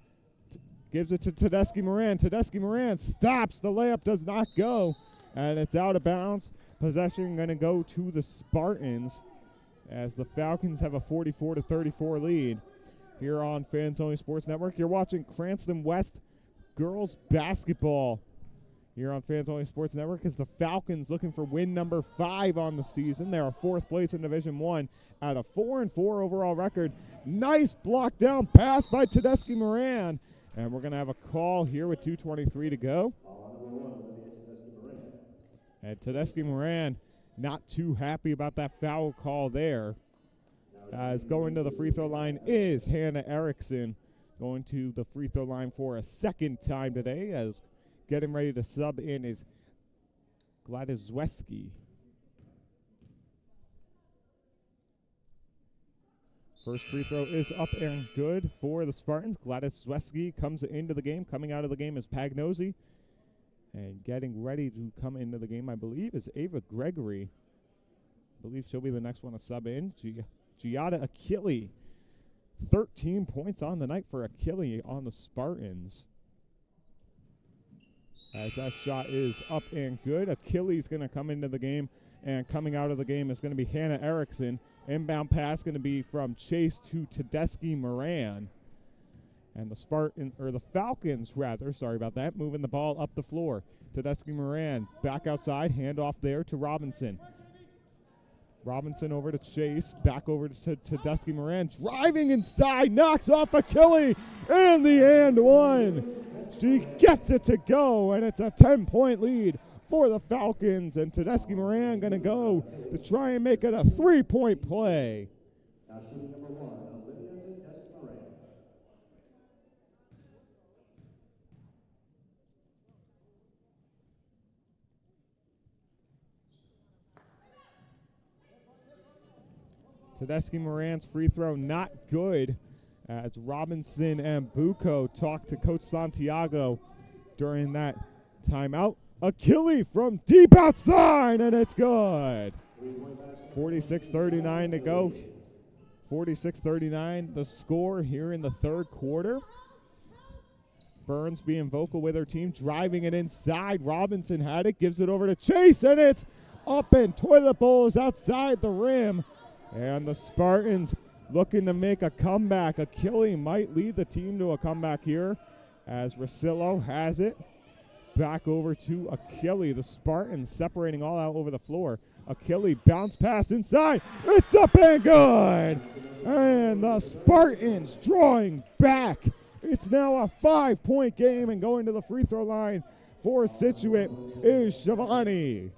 Gives it to Tedeschi Moran. Tedeschi Moran stops. The layup does not go, and it's out of bounds. Possession going to go to the Spartans as the Falcons have a 44-34 lead here on Fans Only Sports Network. You're watching Cranston West girls basketball here on Fans Only Sports Network as the Falcons looking for win number 5 on the season. They are 4th place in Division I at a 4-4 overall record. Nice block down pass by Tedeschi Moran. And we're going to have a call here with 2:23 to go. And Tedeschi Moran not too happy about that foul call there. As going to the free throw line is Hannah Erickson. Going to the free throw line for a second time today, as getting ready to sub in is Gladys Zweski. First free throw is up and good for the Spartans. Gladys Zweski comes into the game. Coming out of the game is Pagnosi. And getting ready to come into the game, I believe, is Ava Gregory. I believe she'll be the next one to sub in. Giada Achille. 13 points on the night for Achille on the Spartans. As that shot is up and good. Achilles going to come into the game, and coming out of the game is going to be Hannah Erickson. Inbound pass going to be from Chase to Tedeschi Moran. And the Falcons, sorry about that, moving the ball up the floor. Tedeschi Moran back outside, handoff there to Robinson. Robinson over to Chase, back over to Tedeschi Moran, driving inside, knocks off Achille, and the and one. She gets it to go, and it's a 10-point lead for the Falcons, and Tedeschi Moran going to go to try and make it a 3-point play. Now shooting number 1, Olivia Tedeschi Moran. Tedeschi Moran's free throw not good, as Robinson and Bucco talked to Coach Santiago during that timeout. Achille from deep outside, and it's good. 46-39 to go. 46-39 the score here in the third quarter. Burns being vocal with her team, driving it inside. Robinson had it, gives it over to Chase, and it's up, and toilet bowls outside the rim. And the Spartans looking to make a comeback. Achille might lead the team to a comeback here, as Rosillo has it. Back over to Achille. The Spartans separating all out over the floor. Achille bounce pass inside. It's up and good. And the Spartans drawing back. It's now a 5-point game, and going to the free throw line for Scituate is Shivani.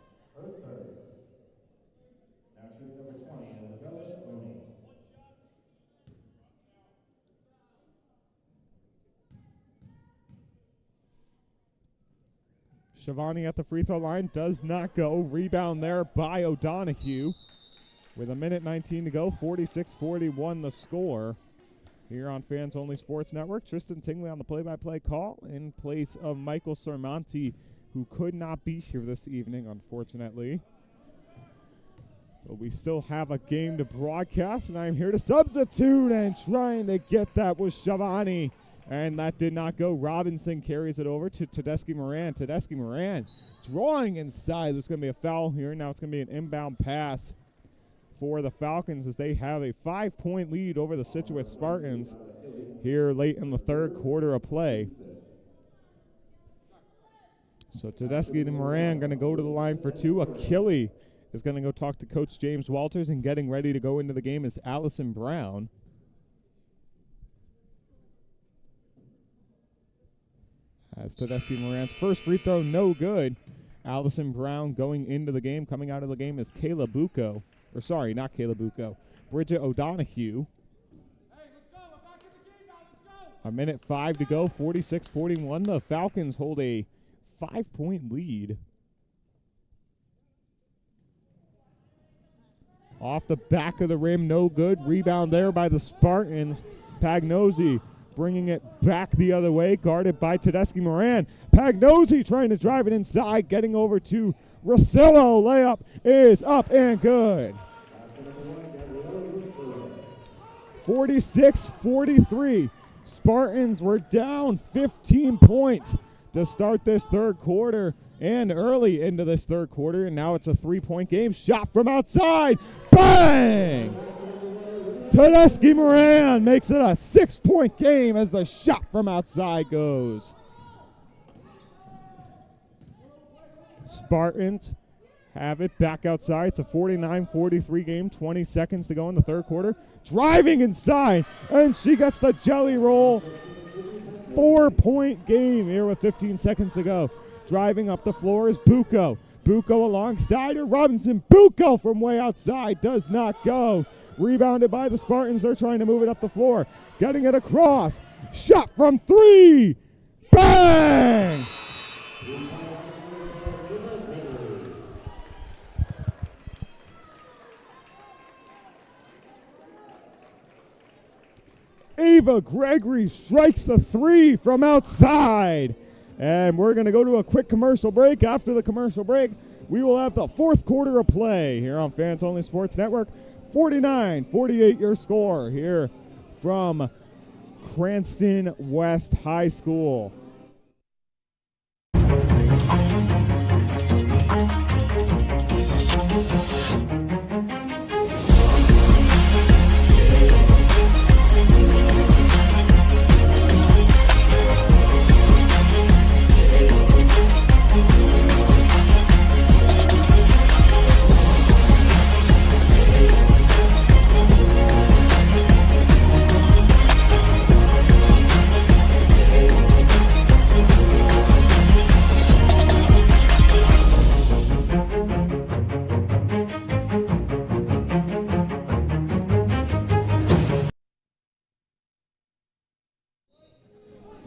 Shivani at the free throw line does not go. Rebound there by O'Donohue. With a minute 19 to go, 46-41 the score. Here on Fans Only Sports Network, Tristan Tingley on the play-by-play call in place of Michael Sermonti, who could not be here this evening, unfortunately. But we still have a game to broadcast, and I'm here to substitute, and trying to get that was Shivani. And that did not go. Robinson carries it over to Tedeschi Moran. Tedeschi Moran drawing inside. There's going to be a foul here. Now it's going to be an inbound pass for the Falcons, as they have a 5-point lead over the Scituate Spartans here late in the third quarter of play. So Tedeschi and Moran going to go to the line for two. Achille is going to go talk to Coach James Walters, and getting ready to go into the game is Allison Brown. As Tedeschi Moran's first free throw, no good. Allison Brown going into the game. Coming out of the game is Kayla Bucco. Or sorry, not Kayla Bucco. Bridget O'Donohue. Hey, let's go. We're back in the game now. Let's go. A minute 5 to go. 46-41. The Falcons hold a 5-point lead. Off the back of the rim, no good. Rebound there by the Spartans. Pagnosi bringing it back the other way, guarded by Tedeschi Moran. Pagnosi trying to drive it inside, getting over to Rosillo. Layup is up and good. 46-43. Spartans were down 15 points to start this third quarter and early into this third quarter, and now it's a 3-point game. Shot from outside. Bang! Tedeschi Moran makes it a 6-point game as the shot from outside goes. Spartans have it back outside. It's a 49-43 game, 20 seconds to go in the third quarter. Driving inside, and she gets the jelly roll. 4-point game here with 15 seconds to go. Driving up the floor is Bucco. Bucco alongside her. Robinson. Bucco from way outside does not go. Rebounded by the Spartans. They're trying to move it up the floor. Getting it across. Shot from 3. Bang! Ava Gregory strikes the 3 from outside. And we're going to go to a quick commercial break. After the commercial break, we will have the fourth quarter of play here on Fans Only Sports Network. 49-48 your score here from Cranston West High School.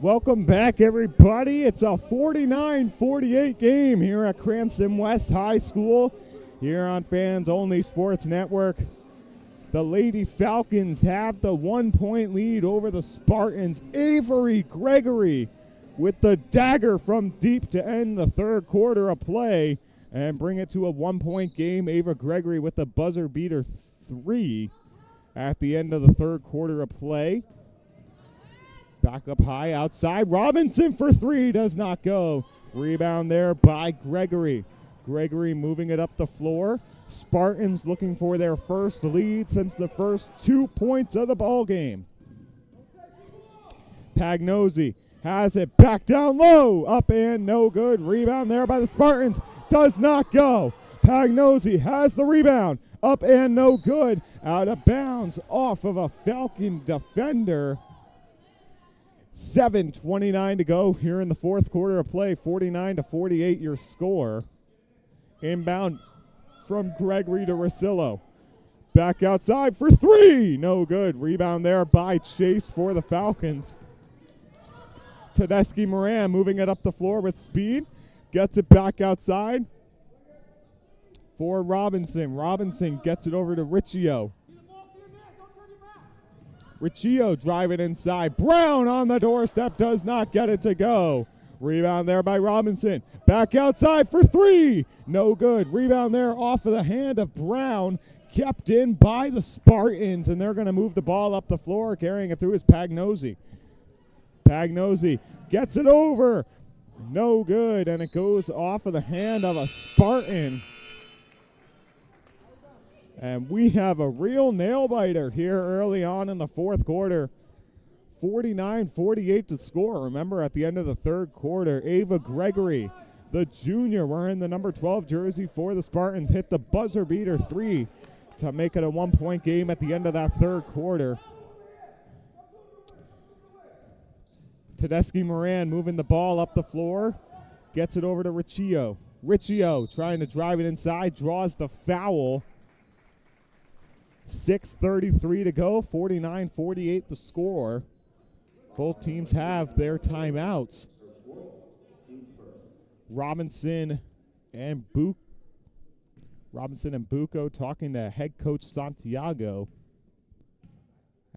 Welcome back, everybody. It's a 49-48 game here at Cranston West High School here on Fans Only Sports Network. The Lady Falcons have the 1-point lead over the Spartans. Avery Gregory with the dagger from deep to end the third quarter of play and bring it to a 1-point game. Ava Gregory with the buzzer beater 3 at the end of the third quarter of play. Back up high outside. Robinson for 3 does not go. Rebound there by Gregory. Gregory moving it up the floor. Spartans looking for their first lead since the first 2 points of the ball game. Pagnozzi has it back down low. Up and no good. Rebound there by the Spartans. Does not go. Pagnozzi has the rebound. Up and no good. Out of bounds off of a Falcon defender. 7:29 to go here in the fourth quarter of play. 49-48 your score. Inbound from Gregory to Rosillo. Back outside for 3. No good. Rebound there by Chase for the Falcons. Tedeschi Moran moving it up the floor with speed. Gets it back outside for Robinson. Robinson gets it over to Riccio. Riccio driving inside. Brown on the doorstep does not get it to go. Rebound there by Robinson. Back outside for 3. No good. Rebound there off of the hand of Brown. Kept in by the Spartans, and they're going to move the ball up the floor. Carrying it through is Pagnozzi. Pagnozzi gets it over. No good, and it goes off of the hand of a Spartan. And we have a real nail-biter here early on in the fourth quarter. 49-48 to score. Remember, at the end of the third quarter, Ava Gregory, the junior, wearing the number 12 jersey for the Spartans, hit the buzzer beater 3 to make it a 1-point game at the end of that third quarter. Tedeschi Moran moving the ball up the floor. Gets it over to Riccio. Riccio trying to drive it inside. Draws the foul. 6:33 to go. 49-48 the score. Both teams have their timeouts. Robinson and Bucco talking to head coach Santiago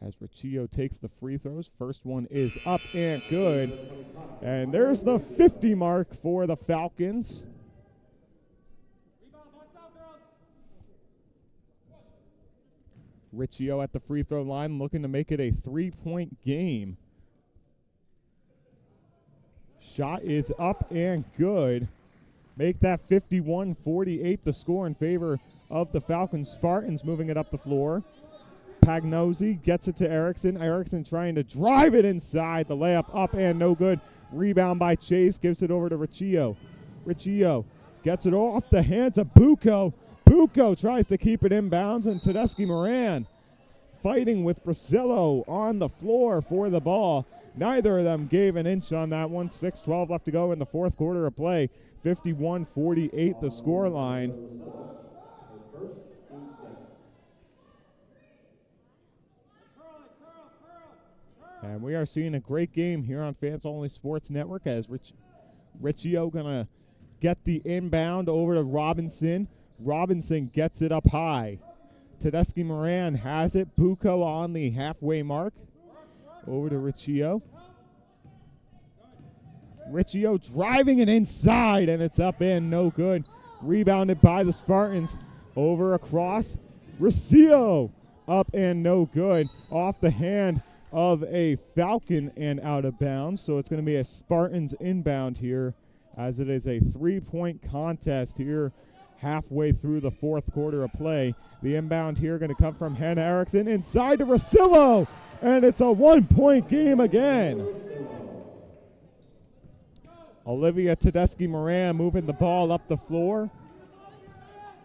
as Riccio takes the free throws. First one is up and good. And there's the 50 mark for the Falcons. Riccio at the free throw line looking to make it a 3-point game Shot is up and good. Make that 51-48 the score in favor of the Falcons. Spartans moving it up the floor. Pagnozzi gets it to Erickson. Erickson trying to drive it inside. The layup up and no good. Rebound by Chase. Gives it over to Riccio. Riccio gets it off the hands of Bucco. Bucco tries to keep it inbounds, and Tedeschi Moran fighting with Brasillo on the floor for the ball. Neither of them gave an inch on that one. 6:12 left to go in the fourth quarter of play. 51-48 the score line. And we are seeing a great game here on Fans Only Sports Network as Riccio going to get the inbound over to Robinson. Robinson gets it up high. Tedeschi Moran has it. Bucco on the halfway mark. Over to Riccio. Riccio driving it inside, and it's up and no good. Rebounded by the Spartans. Over across. Riccio up and no good. Off the hand of a Falcon and out of bounds. So it's going to be a Spartans inbound here, as it is a three-point contest here halfway through the fourth quarter of play. The inbound here going to come from Hannah Erickson inside to Rosillo, and it's a one-point game again. Olivia Tedeschi Moran moving the ball up the floor.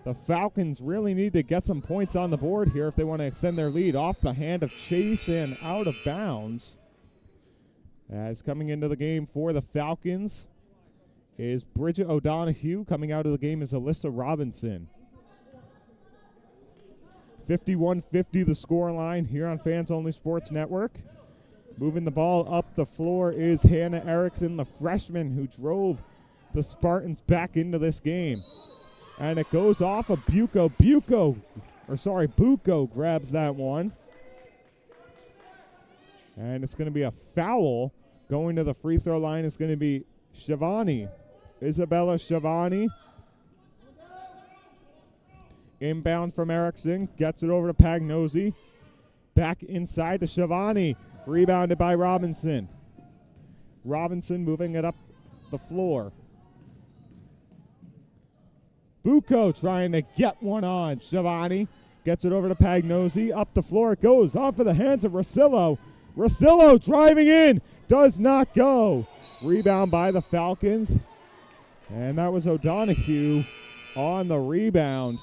The Falcons really need to get some points on the board here if they want to extend their lead. Off the hand of Chase and out of bounds. As coming into the game for the Falcons is Bridget O'Donohue. Coming out of the game is Alyssa Robinson. 51-50 the score line here on Fans Only Sports Network. Moving the ball up the floor is Hannah Erickson, the freshman who drove the Spartans back into this game. And it goes off of Bucco. Bucco grabs that one. And it's going to be a foul. Going to the free throw line is going to be Shivani. Isabella Shivani. Inbound from Erickson. Gets it over to Pagnozzi. Back inside to Shivani. Rebounded by Robinson. Robinson moving it up the floor. Bucco trying to get one on. Shivani gets it over to Pagnozzi. Up the floor it goes. Off of the hands of Rosillo. Rosillo driving in. Does not go. Rebound by the Falcons. And that was O'Donohue on the rebound.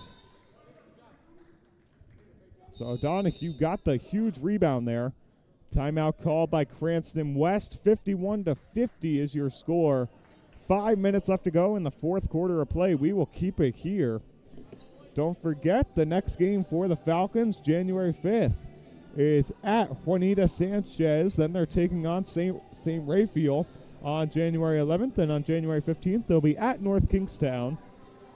So O'Donohue got the huge rebound there. Timeout called by Cranston West. 51-50 is your score. 5 minutes left to go in the fourth quarter of play. We will keep it here. Don't forget, the next game for the Falcons, January 5th, is at Juanita Sanchez. Then they're taking on St. Raphael on January 11th. And on January 15th, they'll be at North Kingstown.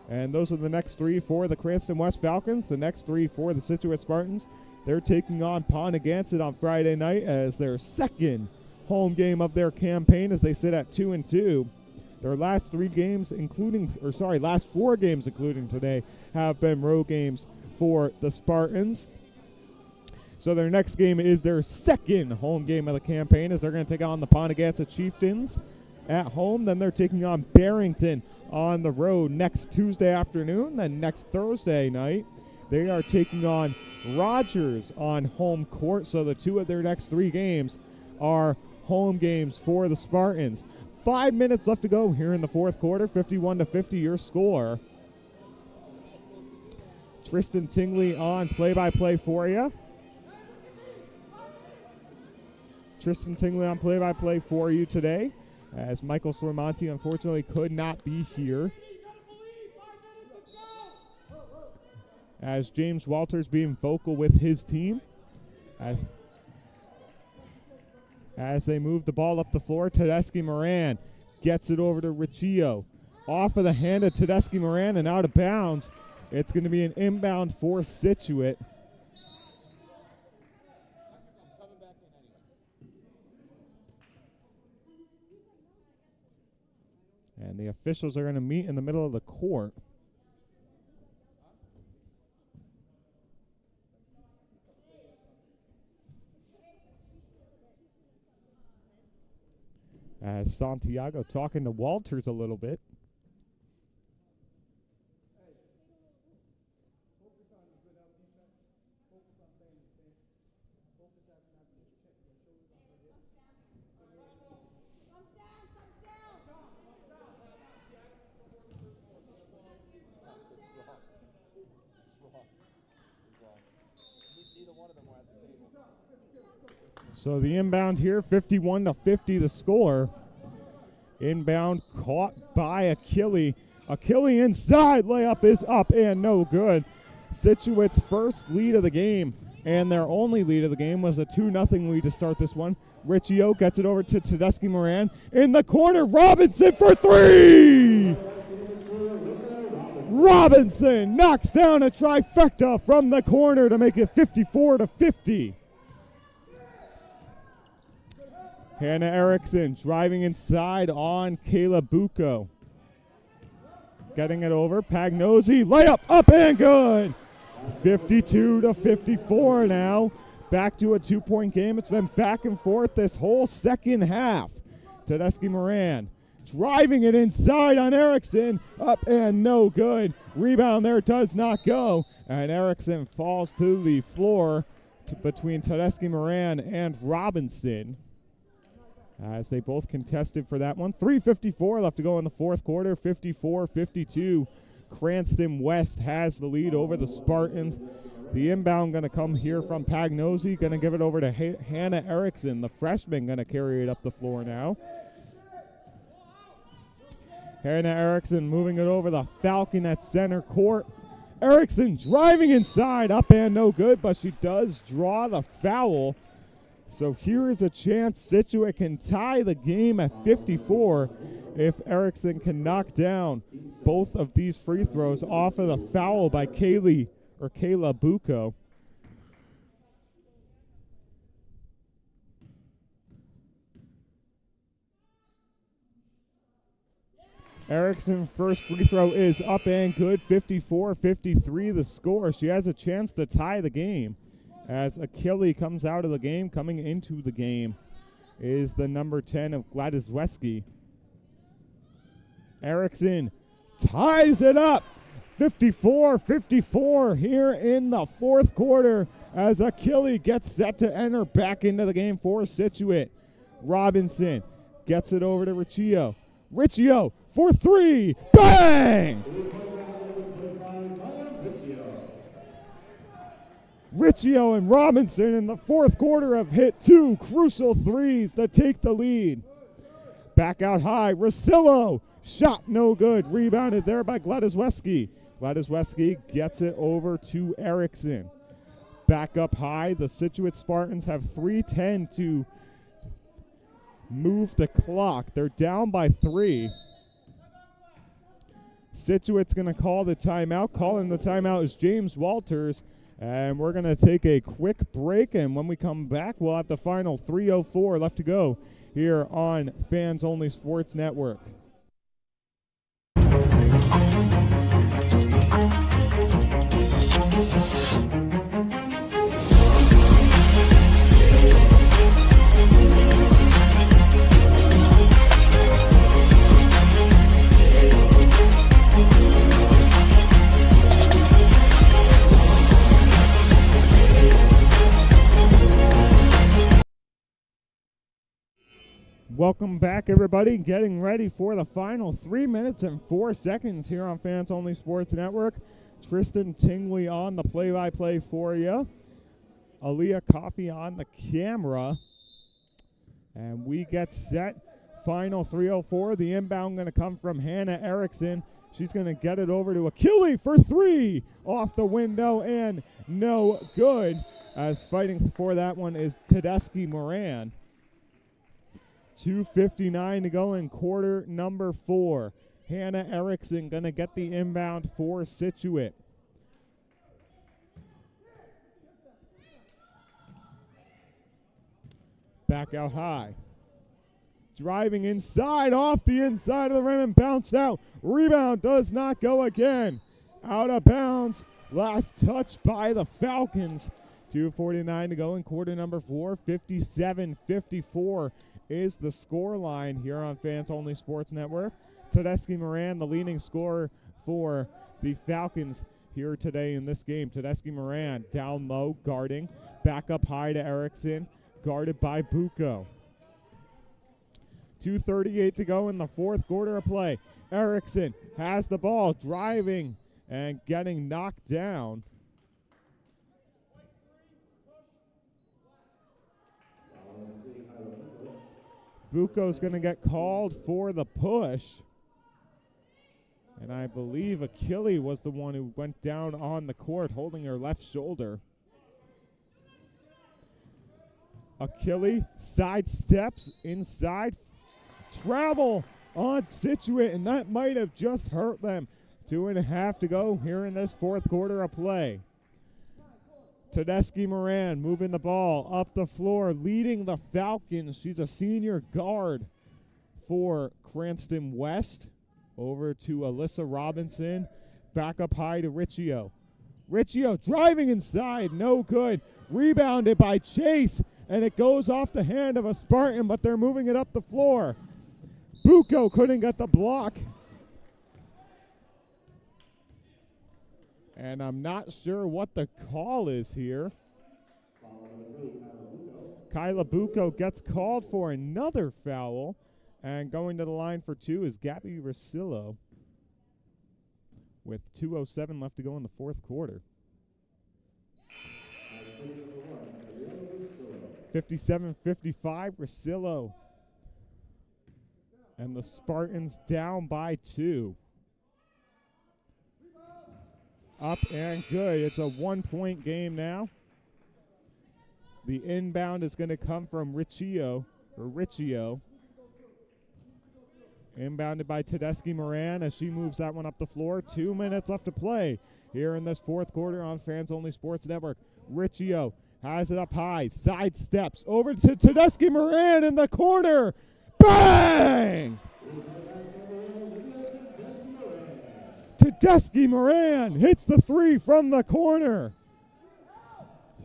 And those are the next three for the Cranston West Falcons. The next three for the Scituate Spartans. They're taking on Ponagansett on Friday night as their second home game of their campaign as they sit at 2-2. Their last four games, including today, have been road games for the Spartans. So their next game is their second home game of the campaign as they're going to take on the Ponagansett Chieftains at home. Then they're taking on Barrington on the road next Tuesday afternoon. Then next Thursday night, they are taking on Rogers on home court. So the two of their next three games are home games for the Spartans. 5 minutes left to go here in the fourth quarter. 51-50 your score. Tristan Tingley on play-by-play for you. Tristan Tingley on play-by-play for you today, as Michael Sormonti unfortunately could not be here. As James Walters being vocal with his team. As they move the ball up the floor, Tedeschi Moran gets it over to Riccio. Off of the hand of Tedeschi Moran and out of bounds. It's going to be an inbound for Scituate. And the officials are going to meet in the middle of the court. As Santiago talking to Walters a little bit. So the inbound here, 51-50 the score. Inbound caught by Achille. Achille inside, layup is up and no good. Scituate's first lead of the game, and their only lead of the game was a 2-0 lead to start this one. Riccio gets it over to Tedeschi Moran. In the corner, Robinson for three! Robinson knocks down a trifecta from the corner to make it 54-50. Hannah Erickson driving inside on Kayla Bucco. Getting it over, Pagnozzi, layup up and good. 52-54 now. Back to a 2-point game. It's been back and forth this whole second half. Tedeschi Moran driving it inside on Erickson, up and no good. Rebound there does not go, and Erickson falls to the floor between Tedeschi Moran and Robinson, as they both contested for that one. 3:54 left to go in the fourth quarter. 54-52. Cranston West has the lead over the Spartans. The inbound going to come here from Pagnozzi. Going to give it over to Hannah Erickson. The freshman going to carry it up the floor now. Hannah Erickson moving it over the Falcon at center court. Erickson driving inside, up and no good, but she does draw the foul. So here is a chance Scituate can tie the game at 54 if Erickson can knock down both of these free throws off of the foul by Kayla Bucco. Erickson first free throw is up and good. 54-53 the score. She has a chance to tie the game. As Achille comes out of the game, coming into the game is the number 10 of Gladysweski. Erickson ties it up. 54-54 here in the fourth quarter as Achille gets set to enter back into the game for Scituate. Robinson gets it over to Riccio. Riccio for three. Bang! Riccio and Robinson in the fourth quarter have hit two crucial threes to take the lead. Back out high, Rosillo, shot no good. Rebounded there by Gladysweski. Gladysweski gets it over to Erickson. Back up high, the Scituate Spartans have 3:10 to move the clock. They're down by 3. Scituate's going to call the timeout. Calling the timeout is James Walters. And we're going to take a quick break, and when we come back, we'll have the final 3:04 left to go here on Fans Only Sports Network. Welcome back, everybody. Getting ready for the final 3 minutes and 4 seconds here on Fans Only Sports Network. Tristan Tingley on the play-by-play for you. Aaliyah Coffey on the camera. And we get set. Final 3:04. The inbound going to come from Hannah Erickson. She's going to get it over to Achille for three. Off the window and no good. As fighting for that one is Tedeschi Moran. 2:59 to go in quarter number 4. Hannah Erickson going to get the inbound for Scituate. Back out high. Driving inside, off the inside of the rim and bounced out. Rebound does not go again. Out of bounds. Last touch by the Falcons. 2:49 to go in quarter number 4. 57-54 is the score line here on Fans Only Sports Network. Tedeschi Moran, the leading scorer for the Falcons here today in this game. Tedeschi Moran down low, guarding. Back up high to Erickson, guarded by Bucco. 2:38 to go in the fourth quarter of play. Erickson has the ball, driving and getting knocked down. Bucco's going to get called for the push. And I believe Achille was the one who went down on the court holding her left shoulder. Achille sidesteps inside. Travel on Scituate, and that might have just hurt them. 2.5 to go here in this fourth quarter of play. Tedeschi Moran moving the ball up the floor, leading the Falcons. She's a senior guard for Cranston West. Over to Alyssa Robinson. Back up high to Riccio. Riccio driving inside, no good. Rebounded by Chase, and it goes off the hand of a Spartan, but they're moving it up the floor. Bucco couldn't get the block. And I'm not sure what the call is here. Kyla Bucco gets called for another foul. And going to the line for two is Gabby Rosillo with 2:07 left to go in the fourth quarter. 57-55, Rosillo. And the Spartans down by 2. Up and good. It's a 1-point game now. The inbound is going to come from Riccio. Inbounded by Tedeschi Moran as she moves that one up the floor. 2 minutes left to play here in this fourth quarter on Fans Only Sports Network. Riccio has it up high. Side steps over to Tedeschi Moran in the corner. Bang! Tedeschi Moran hits the three from the corner.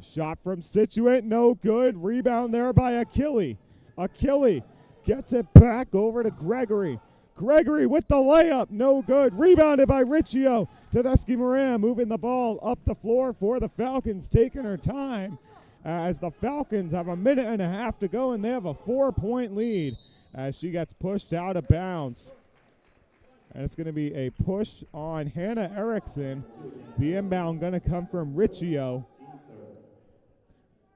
Shot from Scituate, no good. Rebound there by Achille. Achille gets it back over to Gregory. Gregory with the layup, no good. Rebounded by Riccio. Tedeschi Moran moving the ball up the floor for the Falcons, taking her time as the Falcons have 1.5 minutes to go, and they have a 4-point lead as she gets pushed out of bounds. And it's going to be a push on Hannah Erickson. The inbound going to come from Riccio.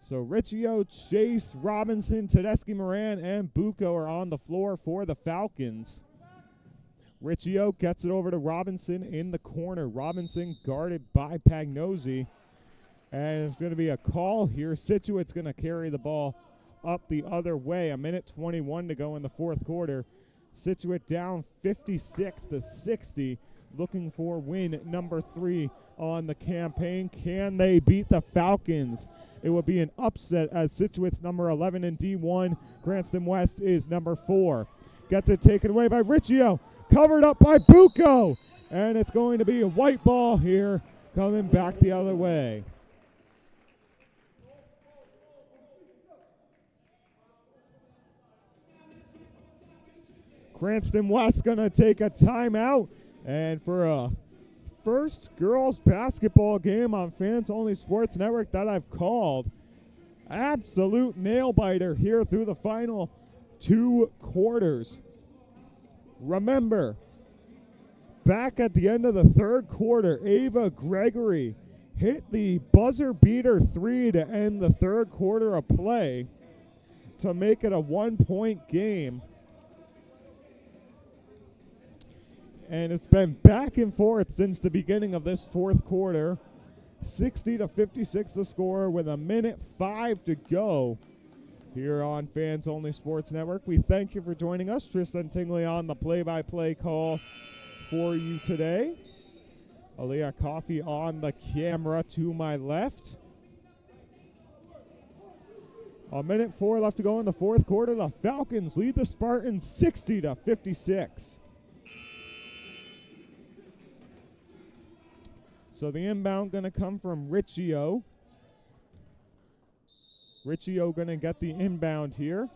So Riccio, Chase, Robinson, Tedeschi Moran, and Bucco are on the floor for the Falcons. Riccio gets it over to Robinson in the corner. Robinson guarded by Pagnozzi. And it's going to be a call here. Scituate's going to carry the ball up the other way. 1:21 to go in the fourth quarter. Scituate down 56-60, looking for win number 3 on the campaign. Can they beat the Falcons? It would be an upset as Scituate's number 11 in D1. Cranston West is number 4. Gets it taken away by Riccio. Covered up by Bucco. And it's going to be a white ball here coming back the other way. Cranston West going to take a timeout. And for a first girls basketball game on Fans Only Sports Network that I've called, absolute nail-biter here through the final 2 quarters. Remember, back at the end of the third quarter, Ava Gregory hit the buzzer beater 3 to end the third quarter of play to make it a 1-point game. And it's been back and forth since the beginning of this fourth quarter. 60-56 the score with 1:05 to go here on Fans Only Sports Network. We thank you for joining us. Tristan Tingley on the play-by-play call for you today. Aaliyah Coffey on the camera to my left. 1:04 left to go in the fourth quarter. The Falcons lead the Spartans 60-56. So the inbound going to come from Riccio. Riccio going to get the inbound here.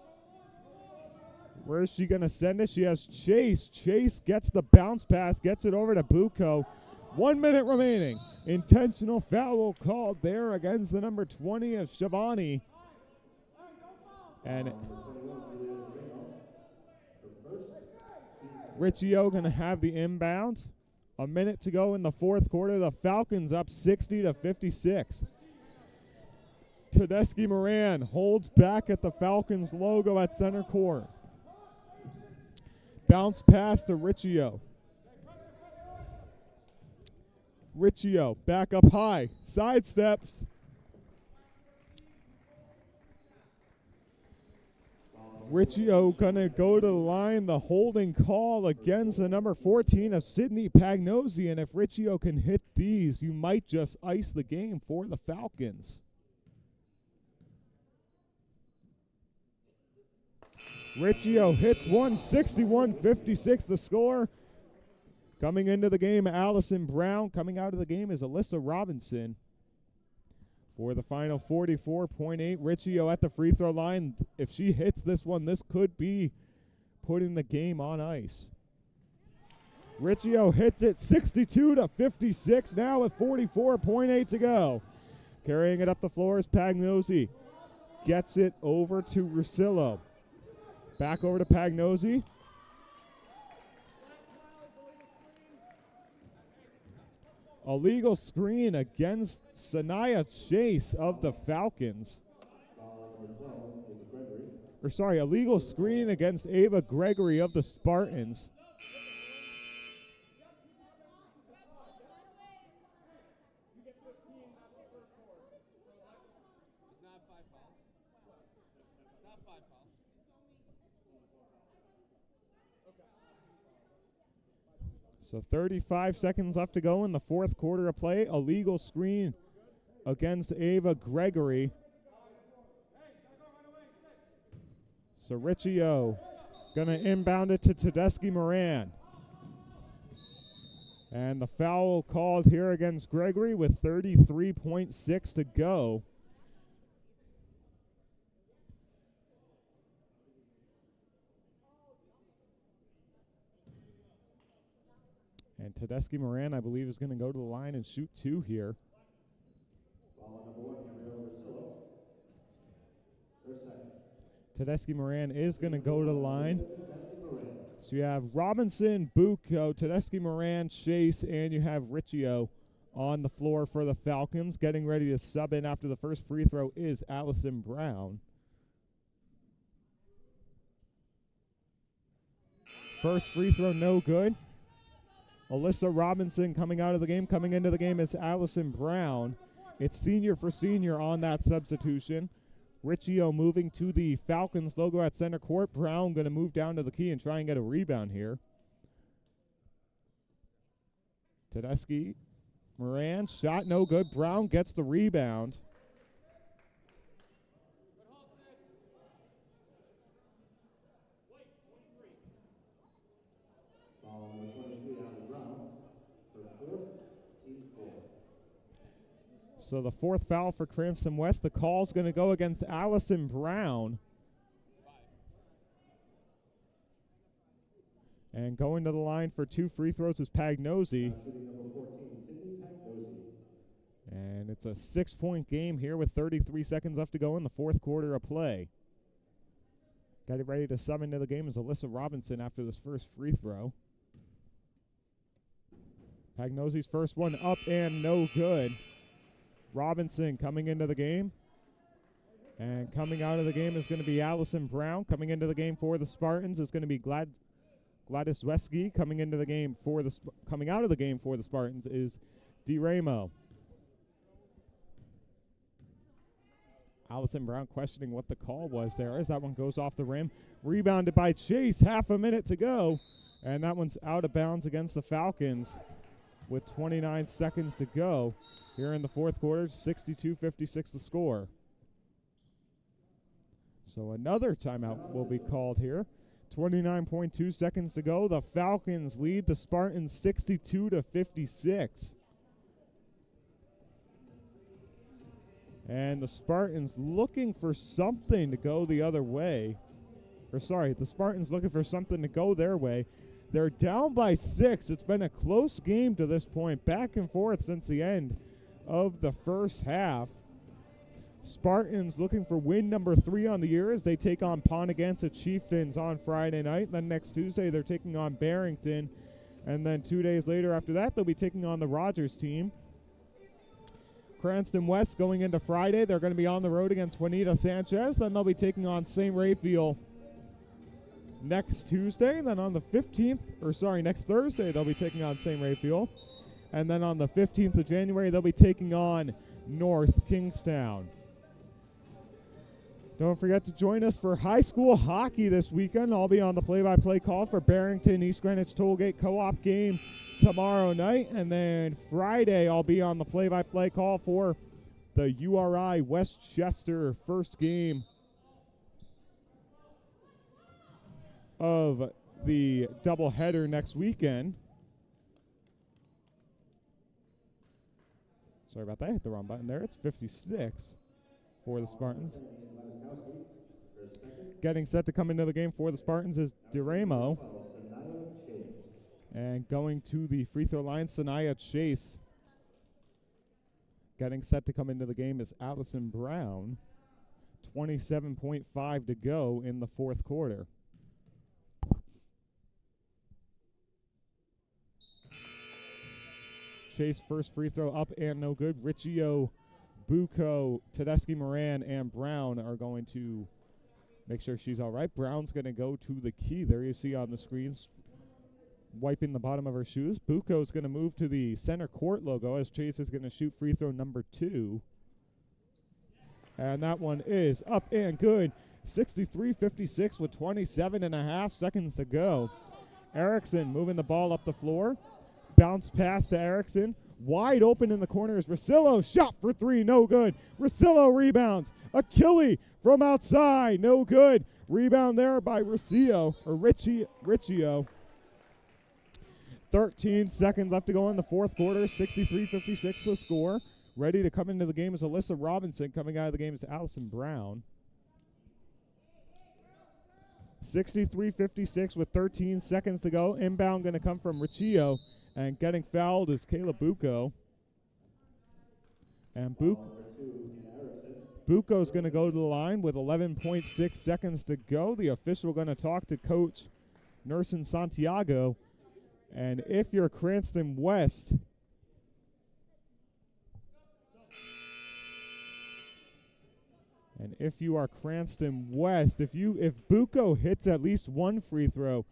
Where is she going to send it? She has Chase. Chase gets the bounce pass, gets it over to Bucco. 1 minute remaining. Intentional foul called there against the number 20 of Shabani. And Riccio going to have the inbound. A minute to go in the fourth quarter. The Falcons up 60-56. Tedeschi Moran holds back at the Falcons logo at center court. Bounce pass to Riccio. Riccio back up high. Sidesteps. Riccio gonna go to the line. The holding call against the number 14 of Sydney Pagnosi. And if Riccio can hit these, you might just ice the game for the Falcons. Riccio hits one, 61-56 the score. Coming into the game, Allison Brown. Coming out of the game is Alyssa Robinson. For the final 44.8, Riccio at the free throw line. If she hits this one, this could be putting the game on ice. Riccio hits it 62-56 now with 44.8 to go. Carrying it up the floor is Pagnosi. Gets it over to Russillo. Back over to Pagnosi. Illegal screen against Sanaya Chase of the Falcons. Illegal screen against Ava Gregory of the Spartans. So 35 seconds left to go in the fourth quarter of play. A legal screen against Ava Gregory. So Riccio going to inbound it to Tedeschi Moran. And the foul called here against Gregory with 33.6 to go. And Tedeschi Moran, I believe, is going to go to the line and shoot two here. Tedeschi Moran is going to go to the line. So you have Robinson, Bucco, Tedeschi Moran, Chase, and you have Riccio on the floor for the Falcons. Getting ready to sub in after the first free throw is Allison Brown. First free throw, no good. Alyssa Robinson coming out of the game. Coming into the game is Allison Brown. It's senior for senior on that substitution. Riccio moving to the Falcons logo at center court. Brown going to move down to the key and try and get a rebound here. Tedeschi Moran, shot no good. Brown gets the rebound. So the fourth foul for Cranston West. The call's going to go against Allison Brown. And going to the line for two free throws is Pagnosi. And it's a 6-point game here with 33 seconds left to go in the fourth quarter of play. Got it ready to sub into the game is Alyssa Robinson after this first free throw. Pagnosi's first one up and no good. Robinson coming into the game. And coming out of the game is going to be Allison Brown. Coming into the game for the Spartans is going to be Gladys Wesky. Coming out of the game for the Spartans is DeRamo. Allison Brown questioning what the call was there as that one goes off the rim. Rebounded by Chase, half a minute to go. And that one's out of bounds against the Falcons with 29 seconds to go. Here in the fourth quarter, 62-56 the score. So another timeout will be called here. 29.2 seconds to go. The Falcons lead the Spartans 62-56. And the Spartans looking for something to go the other way. the Spartans looking for something to go their way. They're down by 6. It's been a close game to this point, back and forth since the end of the first half. Spartans looking for win number 3 on the year as they take on Pontigansa Chieftains on Friday night. Then next Tuesday they're taking on Barrington. And then 2 days later after that they'll be taking on the Rogers team. Cranston West going into Friday. They're going to be on the road against Juanita Sanchez. Then they'll be taking on St. Raphael next Tuesday. Then on the 15th, next Thursday, they'll be taking on St. Raphael. And then on the 15th of January, they'll be taking on North Kingstown. Don't forget to join us for high school hockey this weekend. I'll be on the play-by-play call for Barrington East Greenwich Tollgate Co-op game tomorrow night. And then Friday, I'll be on the play-by-play call for the URI Westchester first game of the doubleheader next weekend. Sorry about that. I hit the wrong button there. It's 56 for the Spartans. Getting set to come into the game for the Spartans is Duramo. And going to the free throw line, Sanaya Chase. Getting set to come into the game is Allison Brown. 27.5 to go in the fourth quarter. Chase first free throw up and no good. Riccio, Bucco, Tedeschi Moran, and Brown are going to make sure she's all right. Brown's going to go to the key. There you see on the screens, wiping the bottom of her shoes. Bucco's going to move to the center court logo as Chase is going to shoot free throw number 2. And that one is up and good. 63-56 with 27.5 seconds to go. Erickson moving the ball up the floor. Bounce pass to Erickson. Wide open in the corner is Rosillo. Shot for 3, no good. Rosillo rebounds. Achille from outside, no good. Rebound there by Riccio. 13 seconds left to go in the fourth quarter. 63-56 the score. Ready to come into the game is Alyssa Robinson. Coming out of the game is Allison Brown. 63-56 with 13 seconds to go. Inbound going to come from Riccio. And getting fouled is Kayla Bucco. And Bucco's going to go to the line with 11.6 seconds to go. The official going to talk to Coach Nerson Santiago. And if you're Cranston West, if Bucco hits at least one free throw,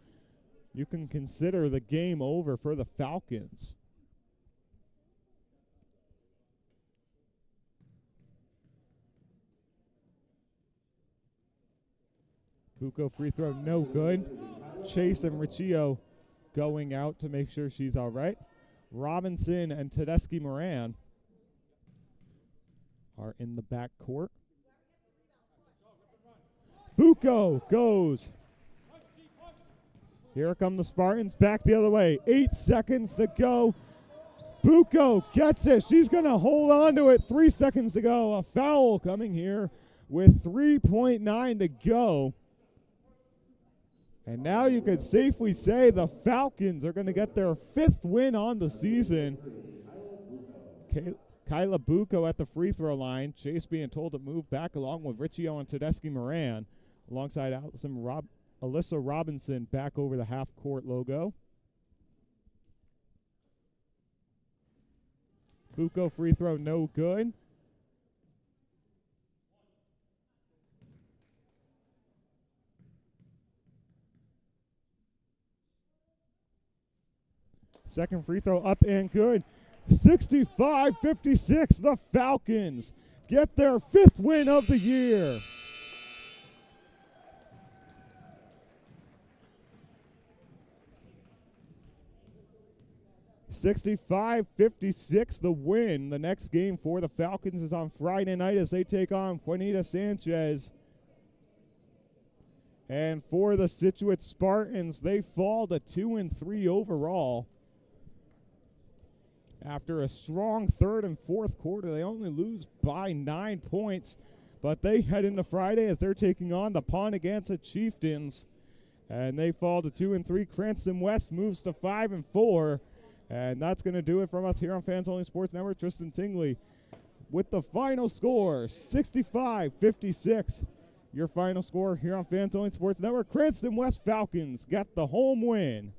you can consider the game over for the Falcons. Bucco free throw no good. Chase and Riccio going out to make sure she's all right. Robinson and Tedeschi Moran are in the back court. Bucco goes. Here come the Spartans back the other way. 8 seconds to go. Bucco gets it. She's going to hold on to it. 3 seconds to go. A foul coming here with 3.9 to go. And now you could safely say the Falcons are going to get their 5th win on the season. Kyla Bucco at the free throw line. Chase being told to move back along with Riccio and Tedeschi Moran. Alongside Alyssa Robinson back over the half-court logo. Bucco free throw no good. Second free throw up and good. 65-56, the Falcons get their 5th win of the year. $65-56 the win. The next game for the Falcons is on Friday night as they take on Juanita Sanchez. And for the Scituate Spartans, they fall to 2-3 overall. After a strong third and fourth quarter, they only lose by 9 points. But they head into Friday as they're taking on the Pontigansa Chieftains. And they fall to 2-3. Cranston West moves to 5-4. And that's going to do it from us here on Fans Only Sports Network. Tristan Tingley with the final score, 65-56. Your final score here on Fans Only Sports Network. Cranston West Falcons get the home win.